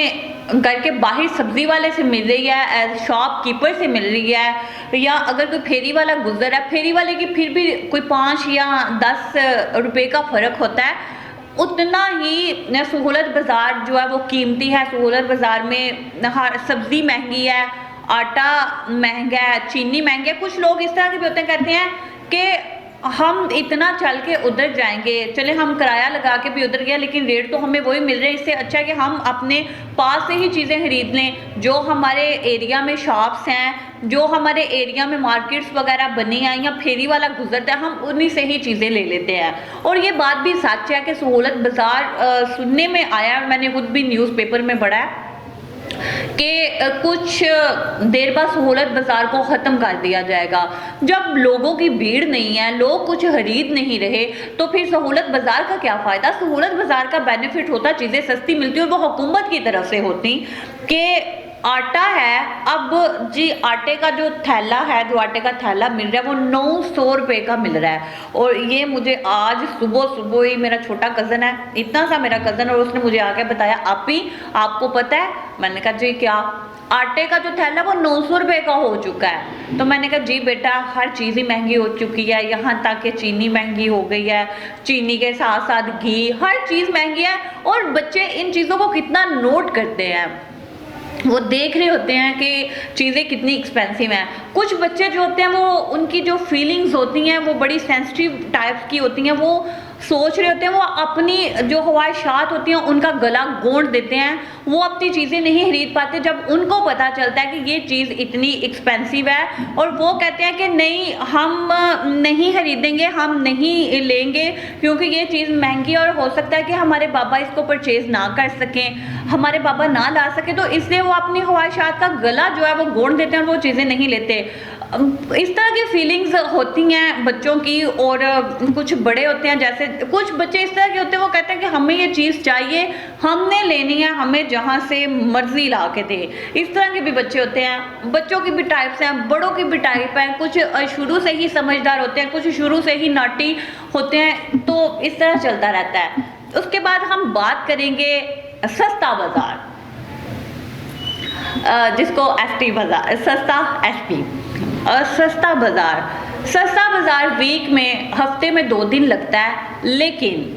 घर के बाहर सब्जी वाले से मिल रही है, शॉपकीपर से मिल रही है, या अगर कोई फेरी वाला गुजर है, फेरी वाले की फिर भी कोई 5 या 10 रुपए का फ़र्क होता है, उतना ही सहूलत बाज़ार जो है वो कीमती है। सहूलत बाज़ार में हर सब्ज़ी महंगी है, आटा महंगा है, चीनी महंगी है। कुछ लोग इस तरह के भी होते हैं, कहते हैं कि हम इतना चल के उधर जाएंगे, चले हम किराया लगा के भी उधर गया लेकिन रेट तो हमें वही मिल रहे हैं। इससे अच्छा है कि हम अपने पास से ही चीज़ें खरीद लें। जो हमारे एरिया में शॉप्स हैं, जो हमारे एरिया में मार्केट्स वगैरह बनी हैं या फेरी वाला गुजरता है, हम उन्हीं से ही चीज़ें ले लेते हैं। और ये बात भी सच है कि सहूलत बाज़ार सुनने में आया, मैंने खुद भी न्यूज़पेपर में पढ़ा है कि कुछ देर बाद सहूलत बाज़ार को ख़त्म कर दिया जाएगा। जब लोगों की भीड़ नहीं है, लोग कुछ खरीद नहीं रहे, तो फिर सहूलत बाज़ार का क्या फ़ायदा? सहूलत बाज़ार का बेनिफिट होता चीज़ें सस्ती मिलती और वो हुकूमत की तरफ से होती कि आटा है, अब जी आटे का जो थैला है, जो आटे का थैला मिल रहा है वो 900 रुपये का मिल रहा है। और ये मुझे आज सुबह सुबह ही मेरा छोटा कज़न है, इतना सा मेरा कज़न, और उसने मुझे आके बताया आपी आपको पता है? मैंने कहा जी क्या? आटे का जो थैला वो 900 रुपये का हो चुका है। तो मैंने कहा जी बेटा हर चीज़ ही महंगी हो चुकी है, यहाँ तक कि चीनी महंगी हो गई है, चीनी के साथ साथ घी, हर चीज़ महंगी है। और बच्चे इन चीज़ों को कितना नोट करते हैं, वो देख रहे होते हैं कि चीज़ें कितनी एक्सपेंसिव हैं। कुछ बच्चे जो होते हैं वो उनकी जो फीलिंग्स होती हैं वो बड़ी सेंसिटिव टाइप की होती हैं, वो सोच रहे होते हैं, वो अपनी जो ख्वाहिशात होती हैं उनका गला घोंट देते हैं, वो अपनी चीज़ें नहीं खरीद पाते जब उनको पता चलता है कि ये चीज़ इतनी एक्सपेंसिव है, और वो कहते हैं कि नहीं हम नहीं खरीदेंगे, हम नहीं लेंगे क्योंकि ये चीज़ महंगी और हो सकता है कि हमारे बाबा इसको परचेज ना कर सकें, हमारे बाबा ना ला सके, तो इसलिए वो अपनी ख्वाहिशात का गला जो है वो घोंट देते हैं और वो चीज़ें नहीं लेते। इस तरह की फीलिंग्स होती हैं बच्चों की। और कुछ बड़े होते हैं, जैसे कुछ बच्चे इस तरह के होते हैं, वो कहते हैं कि हमें ये चीज़ चाहिए, हमने लेनी है, हमें जहाँ से मर्जी ला के दे। इस तरह के भी बच्चे होते हैं। बच्चों की भी टाइप्स हैं, बड़ों की भी टाइप हैं, कुछ शुरू से ही समझदार होते हैं, कुछ शुरू से ही नाटी होते हैं, तो इस तरह चलता रहता है। उसके बाद हम बात करेंगे सस्ता बाजार, जिसको एसटी बाजार, सस्ता एसपी, सस्ता बाजार वीक में हफ्ते में 2 दिन लगता है, लेकिन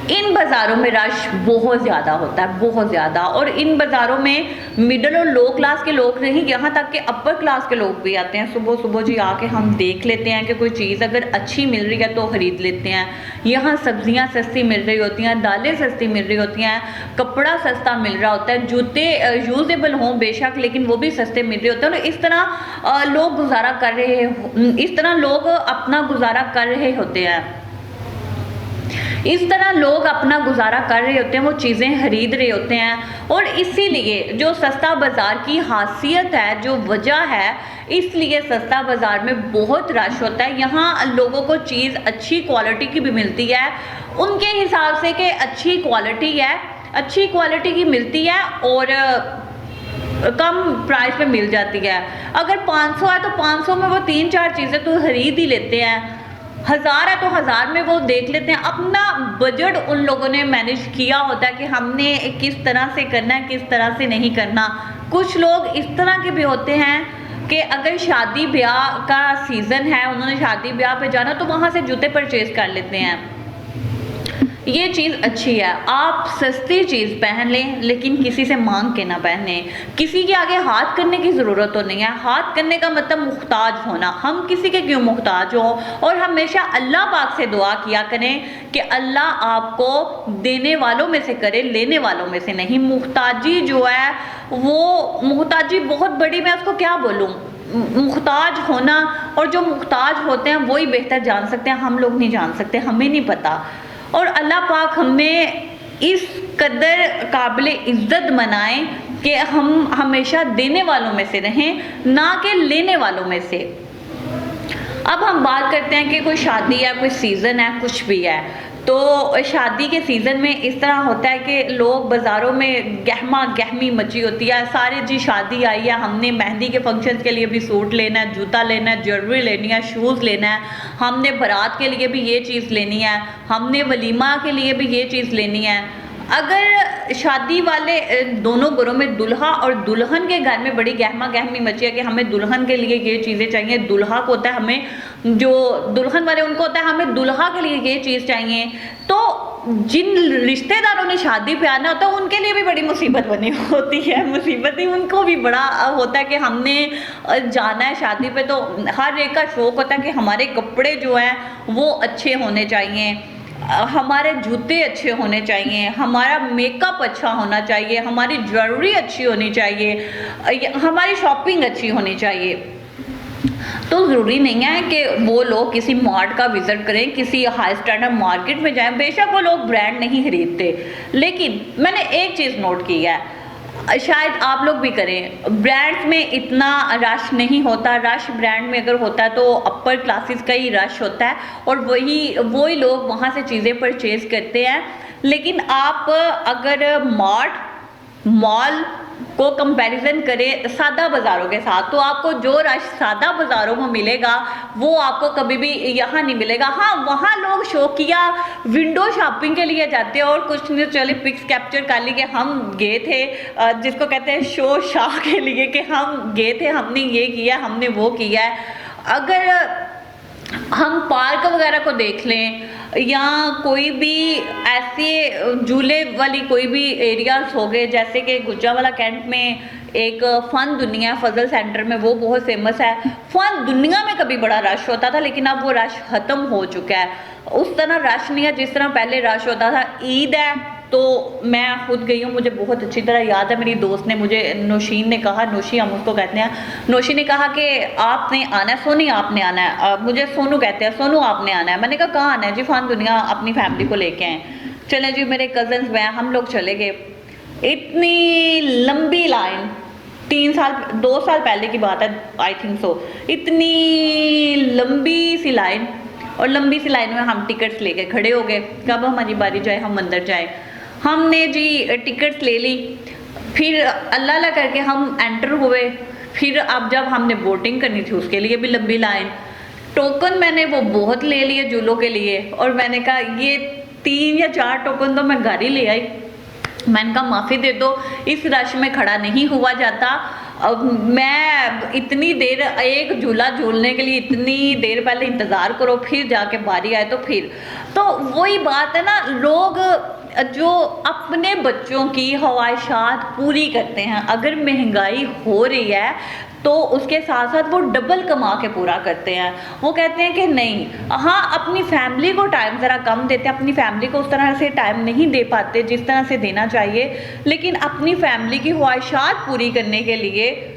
इन बाज़ारों में रश बहुत ज़्यादा होता है, बहुत ज़्यादा। और इन बाज़ारों में मिडिल और लो क्लास के लोग नहीं, यहाँ तक कि अपर क्लास के लोग भी आते हैं। सुबह सुबह जी आके हम देख लेते हैं कि कोई चीज़ अगर अच्छी मिल रही है तो ख़रीद लेते हैं। यहाँ सब्जियाँ सस्ती मिल रही होती हैं, दालें सस्ती मिल रही होती हैं, कपड़ा सस्ता मिल रहा होता है, जूते यूजेबल हों बेशक लेकिन वो भी सस्ते मिल रहे होते हैं। और इस तरह लोग गुजारा कर रहे, इस तरह लोग अपना गुजारा कर रहे होते हैं, इस तरह लोग अपना गुजारा कर रहे होते हैं, वो चीज़ें खरीद रहे होते हैं। और इसीलिए जो सस्ता बाज़ार की खासियत है, जो वजह है, इसलिए सस्ता बाज़ार में बहुत रश होता है। यहाँ लोगों को चीज़ अच्छी क्वालिटी की भी मिलती है, उनके हिसाब से कि अच्छी क्वालिटी है, अच्छी क्वालिटी की मिलती है और कम प्राइस पे मिल जाती है। अगर 500 है तो 500 में वो 3-4 चीज़ें तो खरीद ही लेते हैं। 1000 है तो 1000 में वो देख लेते हैं। अपना बजट उन लोगों ने मैनेज किया होता है कि हमने किस तरह से करना है, किस तरह से नहीं करना। कुछ लोग इस तरह के भी होते हैं कि अगर शादी ब्याह का सीज़न है, उन्होंने शादी ब्याह पे जाना तो वहाँ से जूते परचेज कर लेते हैं। ये चीज़ अच्छी है, आप सस्ती चीज़ पहन लें लेकिन किसी से मांग के ना पहने। किसी के आगे हाथ करने की ज़रूरत तो नहीं है। हाथ करने का मतलब मुख्ताज होना, हम किसी के क्यों मुख्ताज हो। और हमेशा अल्लाह पाक से दुआ किया करें कि अल्लाह आपको देने वालों में से करे, लेने वालों में से नहीं। मुख्ताजी जो है वो मुख्ताजी बहुत बड़ी, मैं उसको क्या बोलूँ, मुख्ताज होना, और जो मुख्ताज होते हैं वही बेहतर जान सकते हैं, हम लोग नहीं जान सकते, हमें नहीं पता। और अल्लाह पाक हमें इस कदर काबिल इज़्ज़त बनाए कि हम हमेशा देने वालों में से रहें, ना कि लेने वालों में से। अब हम बात करते हैं कि कोई शादी है, कोई सीज़न है, कुछ भी है। तो शादी के सीज़न में इस तरह होता है कि लोग बाज़ारों में गहमा गहमी मची होती है। सारे जी शादी आई है, हमने मेहंदी के फंक्शन के लिए भी सूट लेना है, जूता लेना है, ज्वेलरी लेनी है, शूज़ लेना है, हमने बारात के लिए भी ये चीज़ लेनी है, हमने वलीमा के लिए भी ये चीज़ लेनी है। अगर शादी वाले दोनों घरों में दुल्हा और दुल्हन के घर में बड़ी गहमा गहमी मची है कि हमें दुल्हन के लिए ये चीज़ें चाहिए, दुल्हा को होता है हमें, जो दुल्हन वाले उनको होता है हमें दुल्हा के लिए ये चीज़ चाहिए, तो जिन रिश्तेदारों ने शादी पे आना होता है उनके लिए भी बड़ी मुसीबत बनी होती है। मुसीबत ही उनको भी बड़ा होता है कि हमने जाना है शादी पे, तो हर एक का शौक़ होता है कि हमारे कपड़े जो हैं वो अच्छे होने चाहिए, हमारे जूते अच्छे होने चाहिए, हमारा मेकअप अच्छा होना चाहिए, हमारी ज्वेलरी अच्छी होनी चाहिए, हमारी शॉपिंग अच्छी होनी चाहिए। तो ज़रूरी नहीं है कि वो लोग किसी मार्ट का विज़िट करें, किसी हाई स्टैंडर्ड मार्केट में जाएं। बेशक वो लोग ब्रांड नहीं खरीदते, लेकिन मैंने एक चीज़ नोट की है, शायद आप लोग भी करें, ब्रांड्स में इतना रश नहीं होता। रश ब्रांड में अगर होता है तो अपर क्लासेस का ही रश होता है और वही लोग वहाँ से चीज़ें परचेज करते हैं। लेकिन आप अगर मार्ट, मॉल को कंपैरिजन करें सादा बाज़ारों के साथ, तो आपको जो रश सादा बाज़ारों में मिलेगा वो आपको कभी भी यहाँ नहीं मिलेगा। हाँ, वहाँ लोग शौकिया विंडो शॉपिंग के लिए जाते हैं और कुछ नहीं, चले पिक्स कैप्चर कर ली कि हम गए थे, जिसको कहते हैं शो शाह के लिए कि हम गए थे, हमने ये किया, हमने वो किया है। अगर हम पार्क वगैरह को देख लें या कोई भी ऐसे झूले वाली कोई भी एरियाज हो गए, जैसे कि गुजरावाला कैंट में एक फ़न दुनिया फजल सेंटर में, वो बहुत फेमस है। फ़न दुनिया में कभी बड़ा रश होता था, लेकिन अब वो रश ख़त्म हो चुका है। उस तरह रश नहीं है जिस तरह पहले रश होता था। ईद है तो मैं खुद गई हूँ, मुझे बहुत अच्छी तरह याद है, मेरी दोस्त ने मुझे, नौशीन ने कहा, नौशी हम उसको कहते हैं, नौशी ने कहा कि आपने आना है, सोनी आपने आना है, मुझे सोनू कहते हैं, सोनू आपने आना है। मैंने कहा कहाँ आना है जी? फ़न दुनिया अपनी फैमिली को लेके आए। चले जी, मेरे कज़न्स में हम लोग चले गए। इतनी लंबी लाइन, 2 साल पहले की बात है, आई थिंक सो, इतनी लंबी सी लाइन, और लंबी सी लाइन में हम टिकट्स लेके खड़े हो गए, कब हमारी बारी जाए, हम अंदर जाए। हमने जी टिकट्स ले ली, फिर अल्लाह अल्लाह करके हम एंटर हुए। फिर अब जब हमने बोटिंग करनी थी उसके लिए भी लंबी लाइन, टोकन मैंने वो बहुत ले लिए झूलों के लिए, और मैंने कहा ये 3 या 4 टोकन तो मैं घर ही ले आई। मैंने कहा माफ़ी दे दो, इस रश में खड़ा नहीं हुआ जाता। अब मैं इतनी देर एक झूला झूलने के लिए इतनी देर पहले इंतज़ार करो, फिर जाके बारी आए तो फिर, तो वही बात है ना, लोग जो अपने बच्चों की ख्वाहिशात पूरी करते हैं, अगर महंगाई हो रही है तो उसके साथ साथ वो डबल कमा के पूरा करते हैं। वो कहते हैं कि नहीं, हाँ अपनी फैमिली को टाइम ज़रा कम देते हैं, अपनी फैमिली को उस तरह से टाइम नहीं दे पाते जिस तरह से देना चाहिए, लेकिन अपनी फैमिली की ख्वाहिशात पूरी करने के लिए,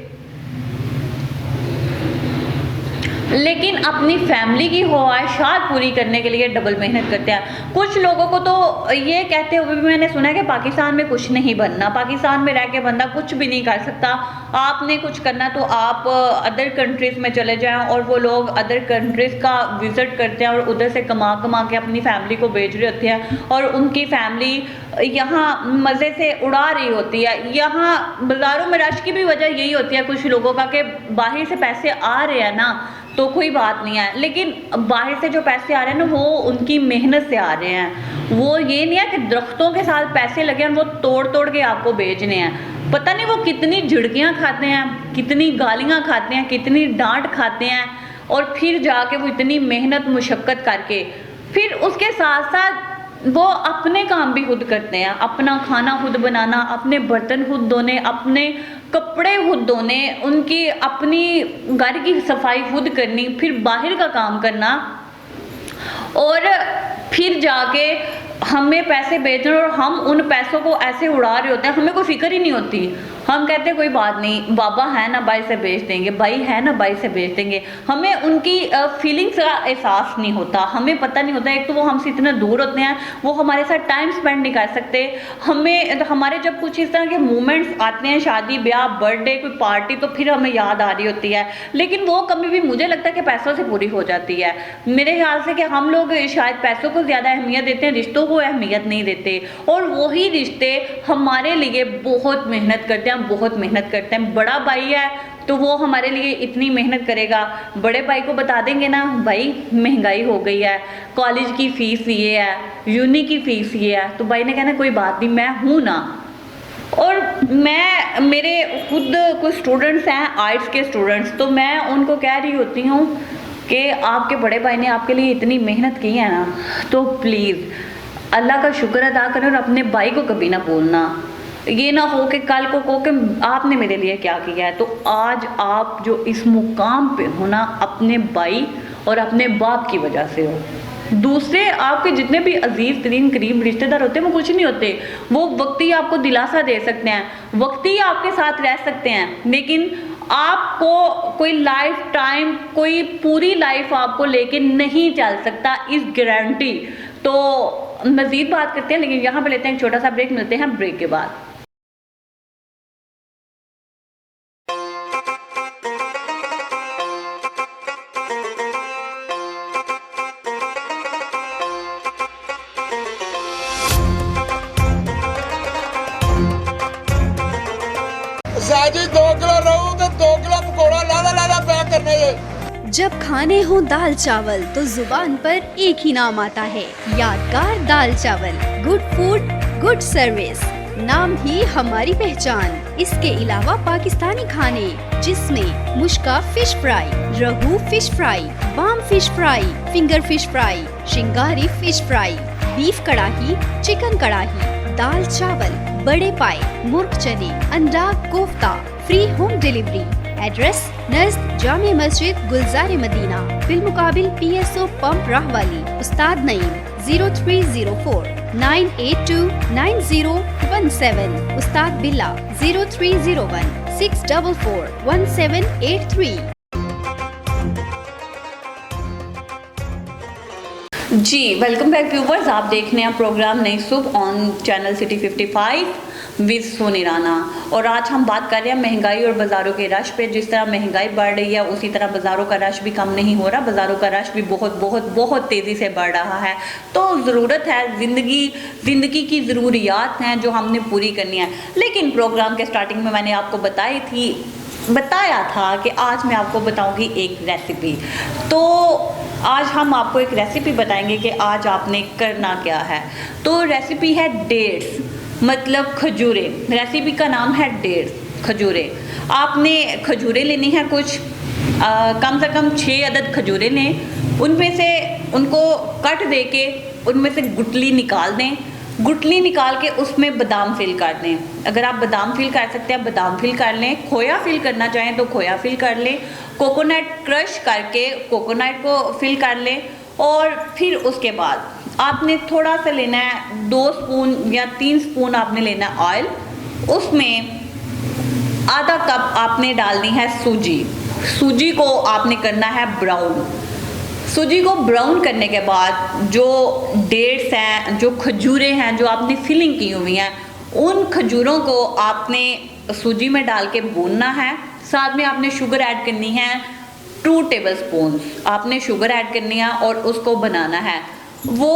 लेकिन अपनी फैमिली की ख्वाहिशात पूरी करने के लिए डबल मेहनत करते हैं। कुछ लोगों को तो ये कहते हुए भी मैंने सुना है कि पाकिस्तान में कुछ नहीं बनना, पाकिस्तान में रह के बंदा कुछ भी नहीं कर सकता, आपने कुछ करना तो आप अदर कंट्रीज़ में चले जाएं। और वो लोग अदर कंट्रीज़ का विज़िट करते हैं और उधर से कमा कमा के अपनी फैमिली को भेज रहे होते हैं, और उनकी फैमिली यहाँ मज़े से उड़ा रही होती है। यहाँ बाज़ारों में रश की भी वजह यही होती है कुछ लोगों का कि बाहर से पैसे आ रहे हैं ना तो कोई बात नहीं है, लेकिन बाहर से जो पैसे आ रहे हैं ना वो उनकी मेहनत से आ रहे हैं। वो ये नहीं है कि दरख्तों के साथ पैसे लगे हैं वो तोड़ तोड़ के आपको बेचने हैं। पता नहीं वो कितनी झिड़कियाँ खाते हैं, कितनी गालियाँ खाते हैं, कितनी डांट खाते हैं, और फिर जाके वो इतनी मेहनत मुशक्क़त करके फिर उसके साथ साथ वो अपने काम भी खुद करते हैं, अपना खाना खुद बनाना, अपने बर्तन खुद धोने, अपने कपड़े खुद धोने, उनकी अपनी घर की सफाई खुद करनी, फिर बाहर का काम करना, और फिर जाके हमें पैसे भेजना, और हम उन पैसों को ऐसे उड़ा रहे होते हैं, हमें कोई फिक्र ही नहीं होती। हम कहते हैं कोई बात नहीं, बाबा है ना भाई से भेज देंगे, भाई है ना भाई से भेज देंगे। हमें उनकी फीलिंग्स का एहसास नहीं होता, हमें पता नहीं होता। एक तो वो हमसे इतना दूर होते हैं, वो हमारे साथ टाइम स्पेंड नहीं कर सकते। हमें हमारे जब कुछ इस तरह के मोमेंट्स आते हैं, शादी ब्याह बर्थडे कोई पार्टी, तो फिर हमें याद आ रही होती है, लेकिन वो कभी भी मुझे लगता है कि पैसों से पूरी हो जाती है। मेरे ख्याल से कि हम लोग शायद पैसों को ज़्यादा अहमियत देते हैं, रिश्तों को अहमियत नहीं देते, और वही रिश्ते हमारे लिए बहुत मेहनत करते हैं, बहुत मेहनत करते हैं। बड़ा भाई है तो वो हमारे लिए इतनी मेहनत करेगा, बड़े भाई को बता देंगे ना भाई महंगाई हो गई है, कॉलेज की फ़ीस ये है, यूनी की फ़ीस ये है, तो भाई ने कहना कोई बात नहीं, मैं हूँ ना। और मैं, मेरे खुद कुछ स्टूडेंट्स हैं आर्ट्स के स्टूडेंट्स, तो मैं उनको कह रही होती हूँ कि आपके बड़े भाई ने आपके लिए इतनी मेहनत की है ना, तो प्लीज़ अल्लाह का शुक्र अदा करें और अपने भाई को कभी ना भूलना। ये ना हो कि कल को कहो कि आपने मेरे लिए क्या किया है। तो आज आप जो इस मुकाम पे हो ना, अपने भाई और अपने बाप की वजह से हो। दूसरे आपके जितने भी अजीज तरीन करीब रिश्तेदार होते हैं वो कुछ नहीं होते, वो वक्ती आपको दिलासा दे सकते हैं, वक्ती आपके साथ रह सकते हैं, लेकिन आपको कोई लाइफ टाइम, कोई पूरी लाइफ आपको लेके नहीं चल सकता, इस गारंटी। तो मज़ीद बात करते हैं, लेकिन यहाँ पे लेते हैं एक छोटा सा ब्रेक, मिलते हैं ब्रेक के बाद। साजी 2 किलो रहू तो 2 किलो पकौड़ा लादा पैक करने ये। जब खाने हो दाल चावल तो जुबान पर एक ही नाम आता है, यादगार दाल चावल। गुड फूड गुड सर्विस, नाम ही हमारी पहचान। इसके अलावा पाकिस्तानी खाने जिसमें Mushka fish fry, Rahu fish fry, baam fish fry, finger fish fry, Shingari fish fry, beef karahi, chicken karahi, दाल चावल, बड़े पाए, मुर्ग चने, अंडा kofta, free home delivery. Address नज़द जामे मस्जिद गुलजार मदीना, बिलमुकाबिल PSO पंप राहवाली। उस्ताद नईम 0304 982 9017। उस्ताद बिल्ला 0301 644 1783। जी वेलकम बैक व्यूवर्स, आप देख रहे हैं programme Nai Subah on channel city 55 with Soni Rana. और आज हम बात कर रहे हैं महंगाई और बाज़ारों के रश पे। जिस तरह महंगाई बढ़ रही है उसी तरह बाज़ारों का रश भी कम नहीं हो रहा, बाज़ारों का रश भी बहुत बहुत बहुत तेज़ी से बढ़ रहा है। तो ज़रूरत है, ज़िंदगी की ज़रूरियात हैं जो हमने पूरी करनी है। लेकिन प्रोग्राम के स्टार्टिंग में मैंने आपको बताया था कि आज मैं आपको बताऊंगी एक रेसिपी। तो आज हम आपको एक रेसिपी बताएंगे कि आज आपने करना क्या है। तो रेसिपी है डेट्स, मतलब खजूरें। रेसिपी का नाम है डेट्स, खजूरें। आपने खजूरें लेनी है कुछ कम से कम 6 अदद खजूरें लें। उनमें से उनको कट दे के उनमें से गुठली निकाल दें। गुठली निकाल के उसमें बादाम फिल कर दें। अगर आप बादाम फिल कर सकते हैं बादाम फिल कर लें, खोया फिल करना चाहें तो खोया फिल कर लें, कोकोनट क्रश करके कोकोनट को फिल कर लें। और फिर उसके बाद आपने थोड़ा सा लेना है 2 स्पून या 3 स्पून आपने लेना है ऑयल। उसमें आधा कप आपने डालनी है सूजी को आपने करना है ब्राउन। सूजी को ब्राउन करने के बाद जो डेट्स हैं, जो खजूरें हैं जो आपने फिलिंग की हुई हैं, उन खजूरों को आपने सूजी में डाल के भूनना है। साथ में आपने शुगर ऐड करनी है 2 टेबलस्पून आपने शुगर ऐड करनी है और उसको बनाना है। वो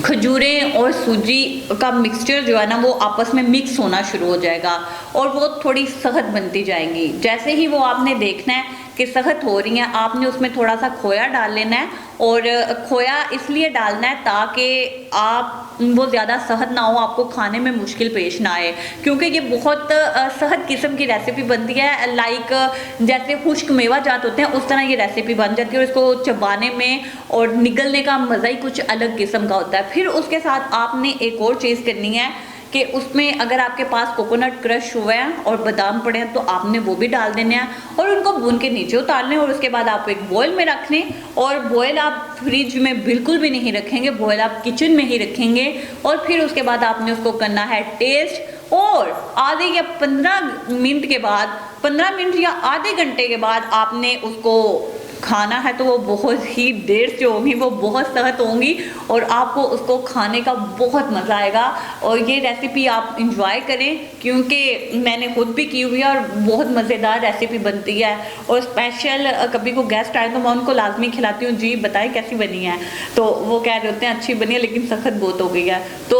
खजूरें और सूजी का मिक्सचर जो है ना वो आपस में मिक्स होना शुरू हो जाएगा और वो थोड़ी सख्त बनती जाएंगी। जैसे ही वो आपने देखना है कि सख्त हो रही हैं, आपने उसमें थोड़ा सा खोया डाल लेना है। और खोया इसलिए डालना है ताकि वो ज़्यादा सख्त ना हो, आपको खाने में मुश्किल पेश ना आए, क्योंकि ये बहुत सख्त किस्म की रेसिपी बनती है। लाइक जैसे खुश्क मेवा जात होते हैं उस तरह ये रेसिपी बन जाती है और इसको चबाने में और निगलने का मज़ा ही कुछ अलग किस्म का होता है। फिर उसके साथ आपने एक और चीज़ करनी है कि उसमें अगर आपके पास कोकोनट क्रश हुए हैं और बादाम पड़े हैं तो आपने वो भी डाल देने हैं और उनको भून के नीचे उतार लें। और उसके बाद आप एक बॉयल में रख लें। और बॉयल आप फ्रिज में बिल्कुल भी नहीं रखेंगे, बॉयल आप किचन में ही रखेंगे। और फिर उसके बाद आपने उसको करना है टेस्ट। और आधे या 15 मिनट के बाद, 15 मिनट या आधे घंटे के बाद आपने उसको खाना है तो वो बहुत ही देर से होंगी, वो बहुत सख्त होंगी और आपको उसको खाने का बहुत मज़ा आएगा। और ये रेसिपी आप इंजॉय करें क्योंकि मैंने खुद भी की हुई है और बहुत मज़ेदार रेसिपी बनती है। और स्पेशल कभी को गेस्ट आए तो मैं उनको लाजमी खिलाती हूँ, जी बताएं कैसी बनी है। तो वो कह रहे होते हैं अच्छी बनी है लेकिन सख्त बहुत हो गई है। तो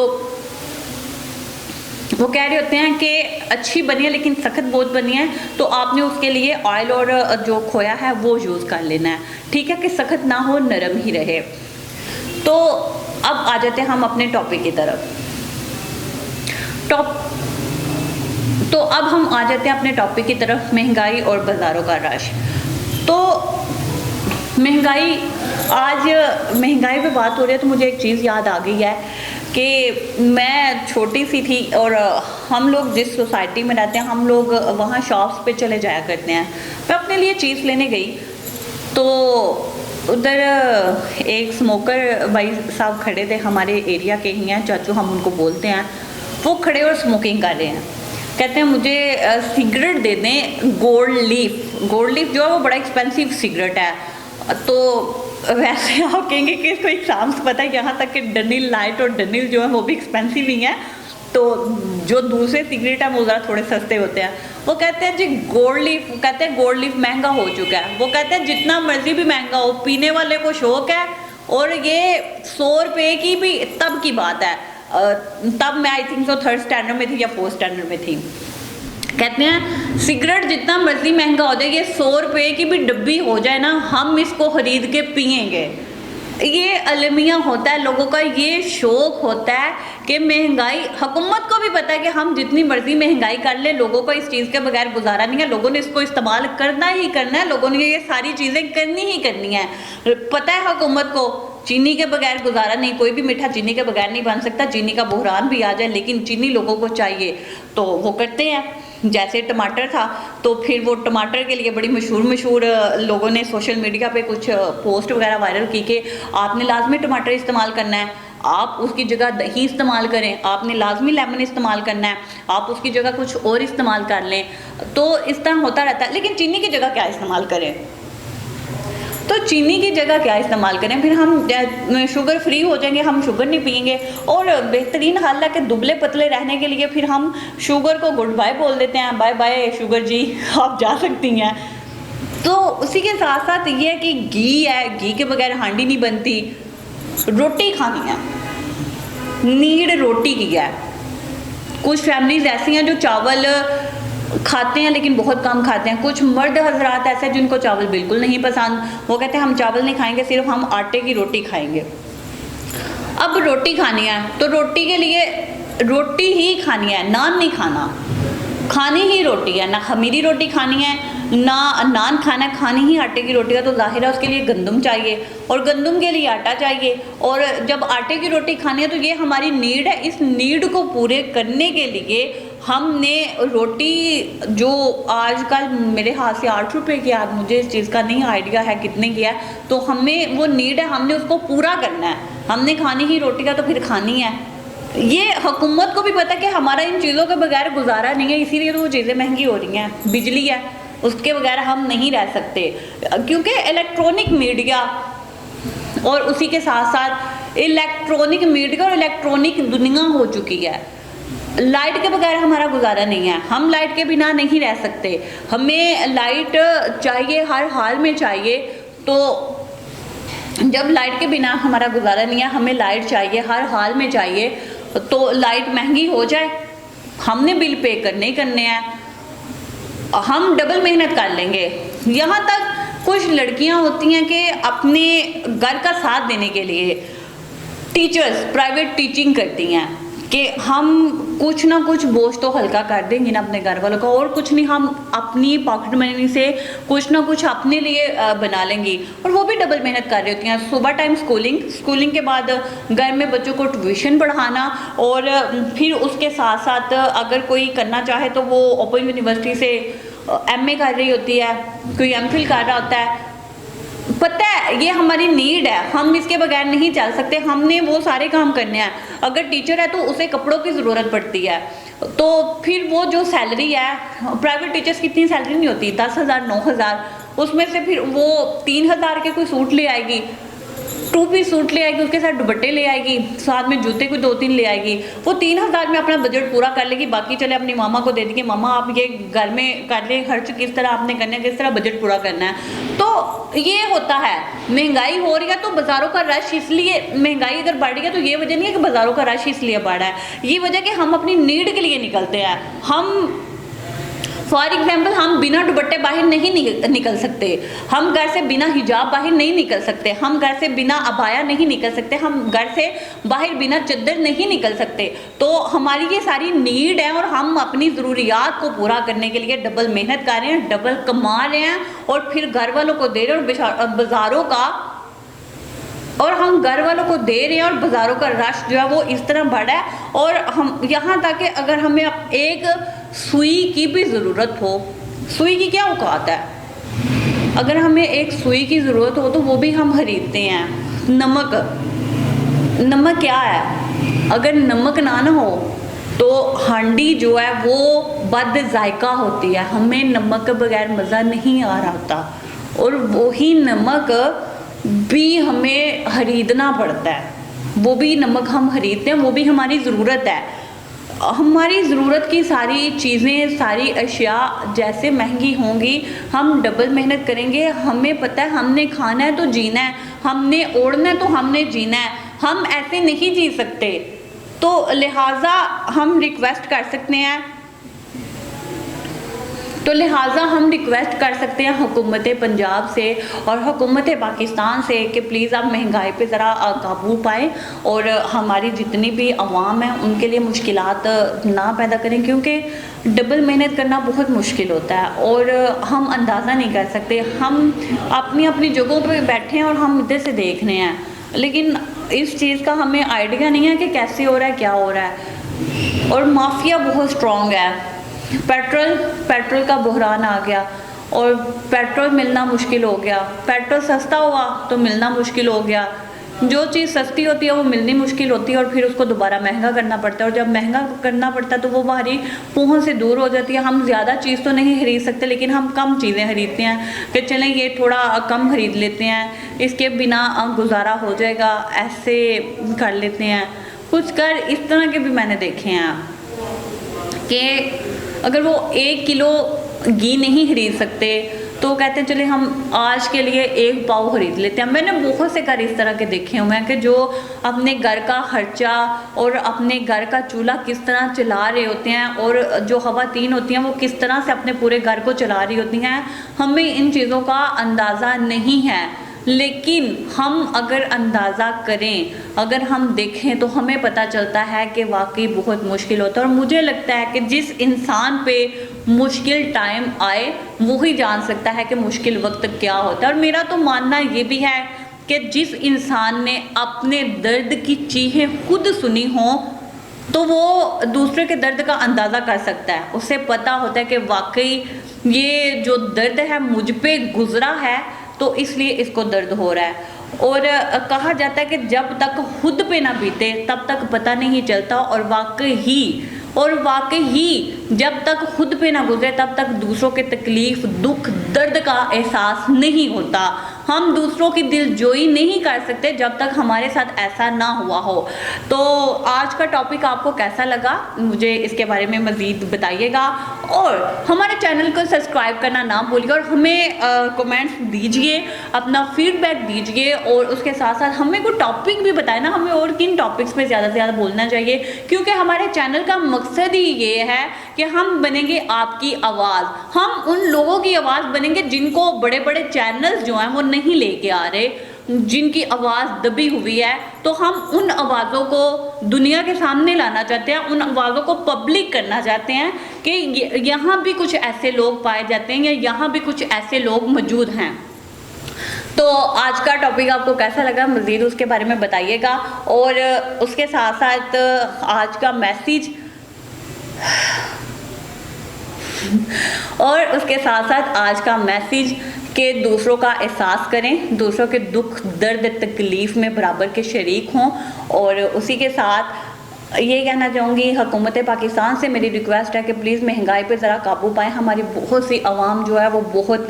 वो कह रहे होते हैं कि अच्छी बनी है लेकिन सख्त बहुत बनी है। तो आपने उसके लिए ऑयल और जो खोया है वो यूज़ कर लेना है, ठीक है, कि सख्त ना हो, नरम ही रहे। तो अब आ जाते हैं हम अपने टॉपिक की तरफ। तो अब हम आ जाते हैं अपने टॉपिक की तरफ, महंगाई और बाज़ारों का रश। तो महंगाई पे बात हो रही है तो मुझे एक चीज़ याद आ गई है कि मैं छोटी सी थी और हम लोग जिस सोसाइटी में रहते हैं हम लोग वहाँ शॉप्स पे चले जाया करते हैं। मैं अपने लिए चीज़ लेने गई तो उधर एक स्मोकर भाई साहब खड़े थे, हमारे एरिया के ही हैं, चाचू हम उनको बोलते हैं। वो खड़े और स्मोकिंग कर रहे हैं। कहते हैं मुझे सिगरेट दे दें गोल्ड लीफ जो है वो बड़ा एक्सपेंसिव सिगरेट है। तो वैसे आप कहेंगे कि इसको एग्जाम्स पता है, यहाँ तक कि डनिल लाइट और डनिल जो है वो भी एक्सपेंसिव ही हैं। तो जो दूसरे सिगरेट हैं वो ज़रा थोड़े सस्ते होते हैं। वो कहते हैं जी गोल्ड लीफ महंगा हो चुका है। वो कहते हैं जितना मर्जी भी महंगा हो, पीने वाले को शौक है। और ये 100 रुपये की भी तब की बात है, तब मैं आई थिंक तो 3rd स्टैंडर्ड में थी या 4th स्टैंडर्ड में थी। कहते हैं सिगरेट जितना मर्जी महंगा हो जाए, ये 100 रुपए की भी डब्बी हो जाए ना, हम इसको खरीद के पियेंगे। ये अलमिया होता है लोगों का, ये शौक होता है कि महंगाई, हुकूमत को भी पता है कि हम जितनी मर्जी महंगाई कर ले, लोगों को इस चीज़ के बगैर गुजारा नहीं है, लोगों ने इसको इस्तेमाल करना ही करना है, लोगों ने ये सारी चीज़ें करनी ही करनी है। पता है हुकूमत को चीनी के बगैर गुजारा नहीं, कोई भी मीठा चीनी के बगैर नहीं बन सकता, चीनी का बहरान भी आ जाए लेकिन चीनी लोगों को चाहिए तो वो करते हैं। जैसे टमाटर था तो फिर वो टमाटर के लिए बड़ी मशहूर लोगों ने सोशल मीडिया पे कुछ पोस्ट वगैरह वायरल की कि आपने लाजमी टमाटर इस्तेमाल करना है, आप उसकी जगह दही इस्तेमाल करें, आपने लाजमी लेमन इस्तेमाल करना है, आप उसकी जगह कुछ और इस्तेमाल कर लें। तो इस तरह होता रहता है। लेकिन चीनी की जगह क्या इस्तेमाल करें? तो चीनी की जगह क्या इस्तेमाल करें? फिर हम शुगर फ्री हो जाएंगे, हम शुगर नहीं पियेंगे। और बेहतरीन हाल है कि दुबले पतले रहने के लिए फिर हम शुगर को गुड बाय बोल देते हैं, बाय बाय शुगर जी आप जा सकती हैं। तो उसी के साथ साथ ये है कि घी है, घी के बगैर हांडी नहीं बनती, रोटी खानी है, नीड रोटी की है। कुछ फैमिलीज ऐसी हैं जो चावल खाते हैं लेकिन बहुत कम खाते हैं। कुछ मर्द हजरात ऐसे हैं जिनको चावल बिल्कुल नहीं पसंद, वो कहते हैं हम चावल नहीं खाएंगे, सिर्फ हम आटे की रोटी खाएंगे। अब रोटी खानी है तो रोटी के लिए रोटी ही खानी है, नान नहीं खाना, खानी ही रोटी है, ना खमीरी रोटी खानी है ना नान खाना है, खानी ही आटे की रोटी है। तो जाहिर है उसके लिए गंदम चाहिए और गंदम के लिए आटा चाहिए, और जब आटे की रोटी खानी है तो ये हमारी नीड है। इस नीड को पूरे करने के लिए हमने रोटी जो आजकल मेरे हाथ से 8 रुपए की है, मुझे इस चीज़ का नहीं आइडिया है कितने की है, तो हमें वो नीड है, हमने उसको पूरा करना है, हमने खानी ही रोटी का तो फिर खानी है। ये हुकूमत को भी पता है कि हमारा इन चीज़ों के बगैर गुजारा नहीं है, इसीलिए तो वो चीज़ें महंगी हो रही हैं। बिजली है, उसके बगैर हम नहीं रह सकते, क्योंकि इलेक्ट्रॉनिक मीडिया और उसी के साथ साथ इलेक्ट्रॉनिक मीडिया और इलेक्ट्रॉनिक दुनिया हो चुकी है। लाइट के बगैर हमारा गुजारा नहीं है, हम लाइट के बिना नहीं रह सकते, हमें लाइट चाहिए, हर हाल में चाहिए। तो जब लाइट के बिना हमारा गुजारा नहीं है, हमें लाइट चाहिए, हर हाल में चाहिए, तो लाइट महंगी हो जाए, हमने बिल पे करने ही करने हैं, हम डबल मेहनत कर लेंगे। यहाँ तक कुछ लड़कियाँ होती हैं कि अपने घर का साथ देने के लिए टीचर्स प्राइवेट टीचिंग करती हैं कि हम कुछ ना कुछ बोझ तो हल्का कर देंगे ना अपने घर वालों का, और कुछ नहीं, हम अपनी पॉकेट मनी से कुछ ना कुछ अपने लिए बना लेंगी। और वो भी डबल मेहनत कर रही होती हैं। सुबह टाइम स्कूलिंग के बाद घर में बच्चों को ट्यूशन पढ़ाना, और फिर उसके साथ साथ अगर कोई करना चाहे तो वो ओपन यूनिवर्सिटी से MA कर रही होती है, कोई MPhil कर रहा होता है। पता है ये हमारी नीड है, हम इसके बगैर नहीं चल सकते, हमने वो सारे काम करने हैं। अगर टीचर है तो उसे कपड़ों की ज़रूरत पड़ती है, तो फिर वो जो सैलरी है, प्राइवेट टीचर्स की इतनी सैलरी नहीं होती, 10,000 9,000, उसमें से फिर वो 3,000 के कोई सूट ले आएगी, 2 पीस सूट ले आएगी, उसके साथ दुपट्टे ले आएगी, साथ में जूते कोई 2-3 ले आएगी, वो 3,000 में अपना बजट पूरा कर लेगी। बाकी चले अपनी मामा को दे देंगे, मामा आप ये घर में कर ले, खर्च किस तरह आपने करना है, किस तरह बजट पूरा करना है। तो ये होता है, महंगाई हो रही है तो बाज़ारों का रश, इसलिए महंगाई अगर बढ़ रही है तो ये वजह नहीं है कि बाज़ारों का रश इसलिए बढ़ा है, ये वजह कि हम अपनी नीड के लिए निकलते हैं। हम फॉर एग्जाम्पल हम बिना दुपट्टे बाहर नहीं निकल सकते, हम घर से बिना हिजाब बाहर नहीं निकल सकते, हम घर से बिना अबाया नहीं निकल सकते, हम घर से बाहर बिना चद्दर नहीं निकल सकते। तो हमारी ये सारी नीड है और हम अपनी ज़रूरियात को पूरा करने के लिए डबल मेहनत कर रहे हैं, डबल कमा रहे हैं, और फिर घर वालों को दे रहे हैं, और बाज़ारों का, और हम घर वालों को दे रहे हैं, और बाज़ारों का रश जो है वो इस तरह बढ़ा है। और हम यहाँ तक कि अगर हमें एक सुई की भी ज़रूरत हो, सुई की क्या औकात है, अगर हमें एक सुई की ज़रूरत हो तो वो भी हम खरीदते हैं। नमक क्या है, अगर नमक ना हो तो हांडी जो है वो बद जायका होती है, हमें नमक के बगैर मज़ा नहीं आ रहा होता, और वही नमक भी हमें खरीदना पड़ता है, वो भी नमक हम खरीदते हैं, वो भी हमारी ज़रूरत है। हमारी ज़रूरत की सारी चीज़ें, सारी अशिया जैसे महंगी होंगी, हम डबल मेहनत करेंगे। हमें पता है हमने खाना है तो जीना है, हमने ओढ़ना है तो हमने जीना है, हम ऐसे नहीं जी सकते। तो लिहाजा हम रिक्वेस्ट कर सकते हैं तो लिहाजा हम रिक्वेस्ट कर सकते हैं हुकूमत पंजाब से और हुकूमत पाकिस्तान से कि प्लीज़ आप महंगाई पे ज़रा काबू पाएँ और हमारी जितनी भी अवाम है उनके लिए मुश्किलात ना पैदा करें, क्योंकि डबल मेहनत करना बहुत मुश्किल होता है और हम अंदाज़ा नहीं कर सकते। हम अपनी अपनी जगहों पे बैठे हैं और हम इधर से देख रहे हैं, लेकिन इस चीज़ का हमें आइडिया नहीं है कि कैसे हो रहा है, क्या हो रहा है। और माफिया बहुत स्ट्रॉन्ग है। पेट्रोल का बहरान आ गया और पेट्रोल मिलना मुश्किल हो गया। पेट्रोल सस्ता हुआ तो मिलना मुश्किल हो गया। जो चीज़ सस्ती होती है वो मिलनी मुश्किल होती है और फिर उसको दोबारा महंगा करना पड़ता है, और जब महंगा करना पड़ता है तो वो हमारी पहुँच से दूर हो जाती है। हम ज़्यादा चीज़ तो नहीं खरीद सकते, लेकिन हम कम चीज़ें खरीदते हैं कि चलें ये थोड़ा कम खरीद लेते हैं, इसके बिना गुजारा हो जाएगा, ऐसे कर लेते हैं। कुछ कर इस तरह के भी मैंने देखे हैं कि अगर वो 1 किलो घी नहीं खरीद सकते तो कहते हैं चले हम आज के लिए 1 पाव खरीद लेते हैं। मैंने बहुत से घर इस तरह के देखे हुए हैं कि जो अपने घर का खर्चा और अपने घर का चूल्हा किस तरह चला रहे होते हैं और जो खवातीन होती हैं वो किस तरह से अपने पूरे घर को चला रही होती हैं। हमें इन चीज़ों का अंदाज़ा नहीं है, लेकिन हम अगर अंदाज़ा करें, अगर हम देखें तो हमें पता चलता है कि वाकई बहुत मुश्किल होता है। और मुझे लगता है कि जिस इंसान पे मुश्किल टाइम आए वही जान सकता है कि मुश्किल वक्त क्या होता है। और मेरा तो मानना ये भी है कि जिस इंसान ने अपने दर्द की चीखें खुद सुनी हों तो वो दूसरे के दर्द का अंदाज़ा कर सकता है। उसे पता होता है कि वाकई ये जो दर्द है मुझ पे गुजरा है तो इसलिए इसको दर्द हो रहा है। और कहा जाता है कि जब तक खुद पे ना बीते तब तक पता नहीं चलता, और वाकई ही जब तक खुद पे ना गुजरे तब तक दूसरों के तकलीफ, दुख, दर्द का एहसास नहीं होता। हम दूसरों की दिलजोई नहीं कर सकते जब तक हमारे साथ ऐसा ना हुआ हो। तो आज का टॉपिक आपको कैसा लगा मुझे इसके बारे में मज़ीद बताइएगा, और हमारे चैनल को सब्सक्राइब करना ना भूलिए और हमें कमेंट्स दीजिए, अपना फीडबैक दीजिए, और उसके साथ साथ हमें कोई टॉपिक भी बताएं ना, हमें और किन टॉपिक्स पे ज़्यादा से ज़्यादा बोलना चाहिए, क्योंकि हमारे चैनल का मकसद ही ये है कि हम बनेंगे आपकी आवाज़। हम उन लोगों की आवाज़ बनेंगे जिनको बड़े बड़े चैनल्स जो हैं वो नहीं लेके आ रहे, जिनकी आवाज़ दबी हुई है। तो हम उन आवाज़ों को दुनिया के सामने लाना चाहते हैं, उन आवाज़ों को पब्लिक करना चाहते हैं कि यहाँ भी कुछ ऐसे लोग पाए जाते हैं या यहाँ भी कुछ ऐसे लोग मौजूद हैं। तो आज का टॉपिक आपको कैसा लगा मज़ीद उसके बारे में बताइएगा, और उसके साथ साथ आज का मैसेज कि दूसरों का एहसास करें, दूसरों के दुख दर्द तकलीफ़ में बराबर के शरीक हों। और उसी के साथ ये कहना चाहूँगी हुकूमत पाकिस्तान से मेरी रिक्वेस्ट है कि प्लीज़ महंगाई पे ज़रा काबू पाएँ। हमारी बहुत सी आवाम जो है वो बहुत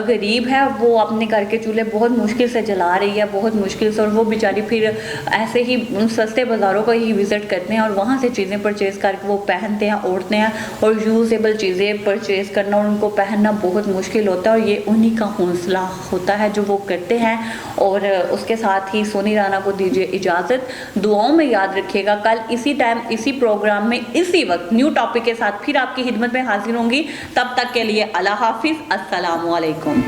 गरीब है, वो अपने घर के चूल्हे बहुत मुश्किल से जला रही है, बहुत मुश्किल से, और वो बेचारी फिर ऐसे ही सस्ते बाज़ारों को ही विज़िट करते हैं और वहाँ से चीज़ें परचेज़ करके वो पहनते हैं, ओढ़ते हैं, और यूज़ेबल चीज़ें परचेज़ करना और उनको पहनना बहुत मुश्किल होता है, और ये उन्हीं का हौसला होता है जो वो करते हैं। और उसके साथ ही सोनी राना को दीजिए इजाज़त, दुआओं में याद रखिएगा। कल इसी टाइम इसी प्रोग्राम में इसी वक्त न्यू टॉपिक के साथ फिर आपकी खिदमत में हाजिर होंगी। तब तक के लिए अल्लाह हाफिज़, अस्सलामु अलैकुम।